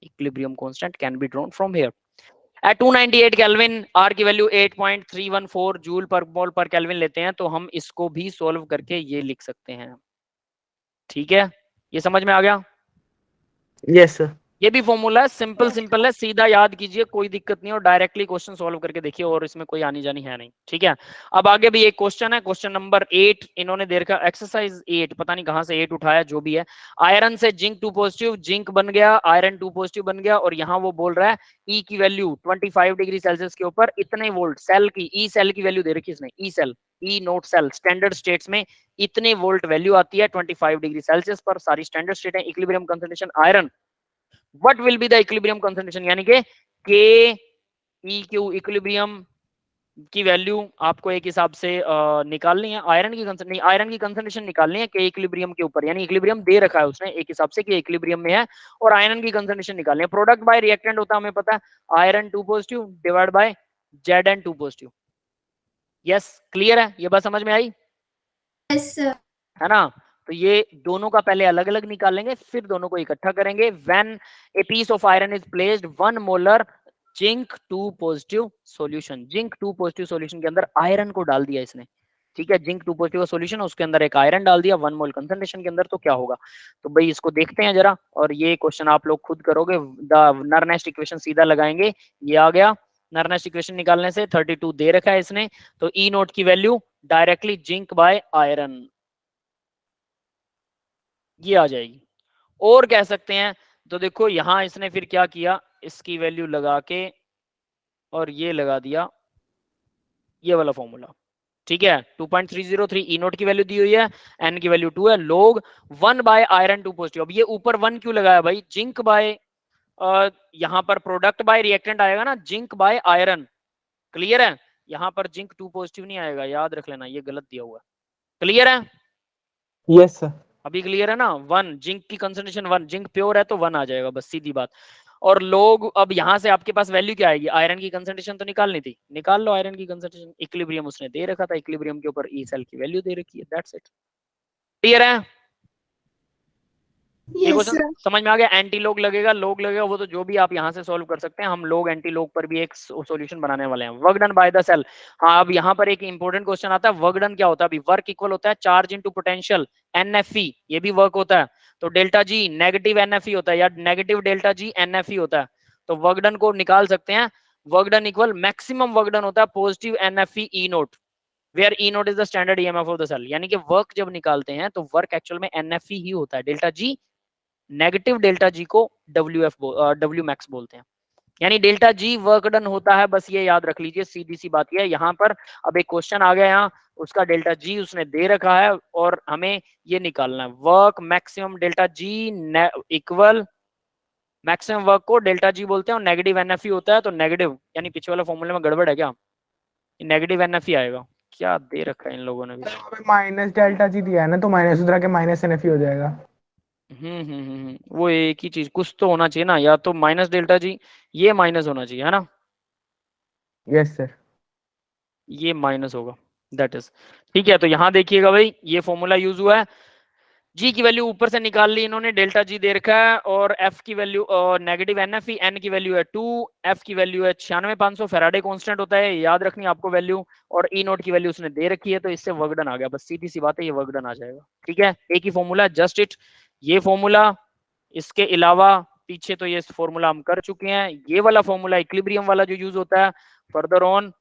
equilibrium constant can be drawn from here. At 298 kelvin R की वैल्यू 8.314 जूल पर मोल पर केल्विन लेते हैं, तो हम इसको भी सॉल्व करके ये लिख सकते हैं। ठीक है, ये समझ में आ गया। Yes sir. ये भी फॉर्मूला है, सिंपल सिंपल है, सीधा याद कीजिए, कोई दिक्कत नहीं, और डायरेक्टली क्वेश्चन सॉल्व करके देखिए, और इसमें कोई आनी जानी है नहीं। ठीक है, अब आगे भी एक क्वेश्चन है, क्वेश्चन नंबर 8 इन्होंने दे रखा, एक्सरसाइज 8, पता नहीं कहां से 8 उठाया, जो भी है। आयरन से जिंक 2 पॉजिटिव, जिंक बन गया, आयरन 2 पॉजिटिव बन गया, और यहाँ वो बोल रहा है ई की वैल्यू 25 डिग्री सेल्सियस के ऊपर इतने वोल्ट, सेल की, ई सेल की वैल्यू दे रखी है इसने, ई सेल, ई नोट सेल, स्टैंडर्ड स्टेट्स में इतने वोल्ट वैल्यू आती है 25 डिग्री सेल्सियस पर, सारी स्टैंडर्ड स्टेट है। Equilibrium concentration iron, what will be the equilibrium concentration, यानी कि के ई क्यू इक्विलिब्रियम की वैल्यू आपको एक हिसाब से निकालनी है, आयरन की कंसंट्रेशन, आयरन की कंसंट्रेशन निकालनी है के इक्विलिब्रियम के ऊपर, यानी इक्विलिब्रियम दे रखा है उसने एक हिसाब से कि इक्विलिब्रियम में है, और आयरन की कंसंट्रेशन निकालनी है। प्रोडक्ट बाय रिएक्टेंट होता है हमें पता है, iron 2 positive divide by Z N 2 positive. Yes, clear है, ये बात समझ में आई यस सर। है ना। तो ये दोनों का पहले अलग अलग निकालेंगे, फिर दोनों को इकट्ठा करेंगे। When a piece of iron is placed 1 molar zinc 2 positive solution, zinc 2 positive solution के अंदर आयरन को डाल दिया इसने, ठीक है, जिंक 2 पॉजिटिव सॉल्यूशन, उसके अंदर एक आयरन डाल दिया 1 मोल कंसंट्रेशन के अंदर, तो क्या होगा। तो भाई इसको देखते हैं जरा, और ये क्वेश्चन आप लोग खुद करोगे, द नरनेस्ट इक्वेशन सीधा लगाएंगे, ये आ गया। नरनेस्ट इक्वेशन निकालने से 32 दे रखा है इसने, तो ई नोट की value directly zinc by iron ये आ जाएगी। और कह सकते हैं, तो देखो यहां इसने फिर क्या किया, इसकी वैल्यू लगा के और ये लगा दिया ये वाला फॉर्मूला, ठीक है। 2.303 ई नोट की वैल्यू दी हुई है, एन की वैल्यू 2 है, लोग 1 बाय आयरन 2 पॉजिटिव। अब ये ऊपर 1 क्यों लगाया भाई, जिंक बाय यहां पर प्रोडक्ट बाय रिएक्टेंट आएगा ना, जिंक बाय आयरन, क्लियर है। यहां पर जिंक 2 पॉजिटिव नहीं आएगा, याद रख लेना, ये गलत दिया हुआ है, क्लियर है। Yes sir. अभी क्लियर है ना, 1 जिंक की कंसंट्रेशन 1, जिंक प्योर है तो 1 आ जाएगा, बस सीधी बात। और लोग, अब यहां से आपके पास वैल्यू क्या आएगी, आयरन की कंसंट्रेशन तो निकालनी थी, निकाल लो आयरन की कंसंट्रेशन, इक्विलिब्रियम उसने दे रखा था, इक्विलिब्रियम के ऊपर ई सेल की वैल्यू दे रखी है, दैट्स इट, क्लियर है। ये यस क्वेश्चन सर। समझ में आ गया। एंटी लोग लगेगा, लोग लगेगा, वो तो जो भी आप यहां से सॉल्व कर सकते हैं, हम लोग एंटी लोग पर भी एक सॉल्यूशन बनाने वाले हैं। Work done by the cell, हाँ अब यहाँ पर एक इंपॉर्टेंट क्वेश्चन आता है, वर्क डन क्या होता है। अभी वर्क इक्वल होता है चार्ज इनटू पोटेंशियल एनएफई, ये भी वर्क होता है, तो डेल्टा जी नेगेटिव एनएफई होता है, या नेगेटिव डेल्टा जी एनएफई होता है, तो वर्क डन को निकाल सकते हैं। Work done equal maximum work done होता है positive nFE E naught, where E naught is the standard EMF of the cell, यानी कि वर्क जब निकालते हैं तो वर्क एक्चुअल में एनएफई ही होता है, delta G, negative delta G को डब्ल्यू मैक्स बोलते हैं, यानी डेल्टा जी वर्क डन होता है, बस ये याद रख लीजिए, सीधी सी बात है। यहाँ पर अब एक क्वेश्चन आ गया, यहाँ उसका डेल्टा जी उसने दे रखा है, और हमें ये निकालना है work maximum delta G equal, maximum work को डेल्टा जी बोलते हैं, और नेगेटिव एनएफई होता है, तो नेगेटिव, यानी पीछे वाला फॉर्मूले में गड़बड़ है क्या, नेगेटिव एनएफई आएगा, क्या दे रखा है इन लोगों ने भी। माइनस डेल्टा जी दिया है ना, तो माइनस उधर के माइनस एनएफई हो जाएगा। वो एक ही चीज कुछ तो होना चाहिए ना, या तो माइनस डेल्टा जी, ये माइनस होना चाहिए है ना, यस सर। ये माइनस होगा, दैट इज, ठीक है। तो यहां देखिएगा भाई, ये फॉर्मूला यूज हुआ है, जी की वैल्यू ऊपर से निकाल ली इन्होंने, डेल्टा जी दे रखा है, और एफ की वैल्यू नेगेटिव NFE, एन की वैल्यू है 2, एफ की वैल्यू है 96,500, फेराडे कांस्टेंट होता है, याद रखनी आपको वैल्यू, और ई नोट की वैल्यू उसने दे रखी है, तो इससे वर्क डन आ गया, बस सीधी सी बात है, ये वर्क डन आ जाएगा। ठीक है, एक ही फॉर्मूला, जस्ट इट, ये फॉर्मूला, इसके अलावा पीछे तो ये फॉर्मूला हम कर चुके हैं, ये वाला फॉर्मूला इक्विलिब्रियम वाला जो यूज होता है फर्दर ऑन,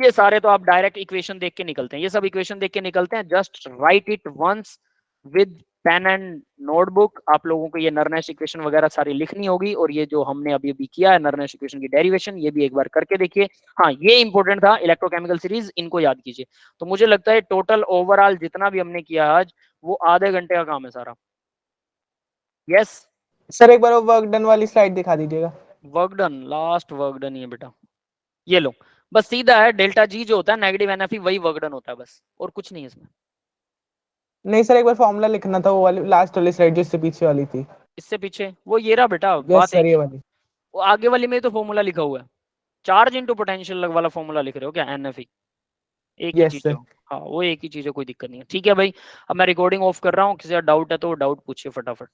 ये सारे तो आप डायरेक्ट इक्वेशन देख के निकलते हैं, ये सब इक्वेशन देख के निकलते हैं, just write it once with pen and notebook. आप लोगों को ये नर्नेश इक्वेशन वगैरह सारी लिखनी होगी, और ये जो हमने अभी अभी किया है नर्नेश इक्वेशन की डेरिवेशन, ये भी एक बार करके देखिए। हाँ, ये इंपॉर्टेंट था, इलेक्ट्रोकेमिकल सीरीज, इनको याद कीजिए। तो मुझे लगता है टोटल ओवरऑल जितना भी हमने किया आज, वो आधे घंटे का काम है सारा। यस सर एक बार वो वर्क डन वाली स्लाइड दिखा दीजिएगा। Work done, last work done ही है बेटा, ये लो, बस सीधा है, डेल्टा जी जो होता है नेगेटिव NFE वही वर्क डन होता है बस, और कुछ नहीं है इसमें। नहीं सर, एक बार फॉर्मूला लिखना था, वो वाली लास्ट वाली स्लाइड जो इससे पीछे वाली थी। इससे पीछे वो ये रहा बेटा, यस बात सर, एक ये ही, वाली। वो आगे वाली में तो फॉर्मूला लिखा हुआ है, चार्ज इनटू पोटेंशियल वाला फॉर्मूला लिख रहे हो क्या, NFE, एक ही यस चीज है सर। वो। हाँ, वो एक ही चीज है, कोई दिक्कत नहीं है। ठीक है भाई, अब मैं रिकॉर्डिंग ऑफ कर रहा हूँ, किसी का डाउट है तो डाउट पूछिए फटाफट।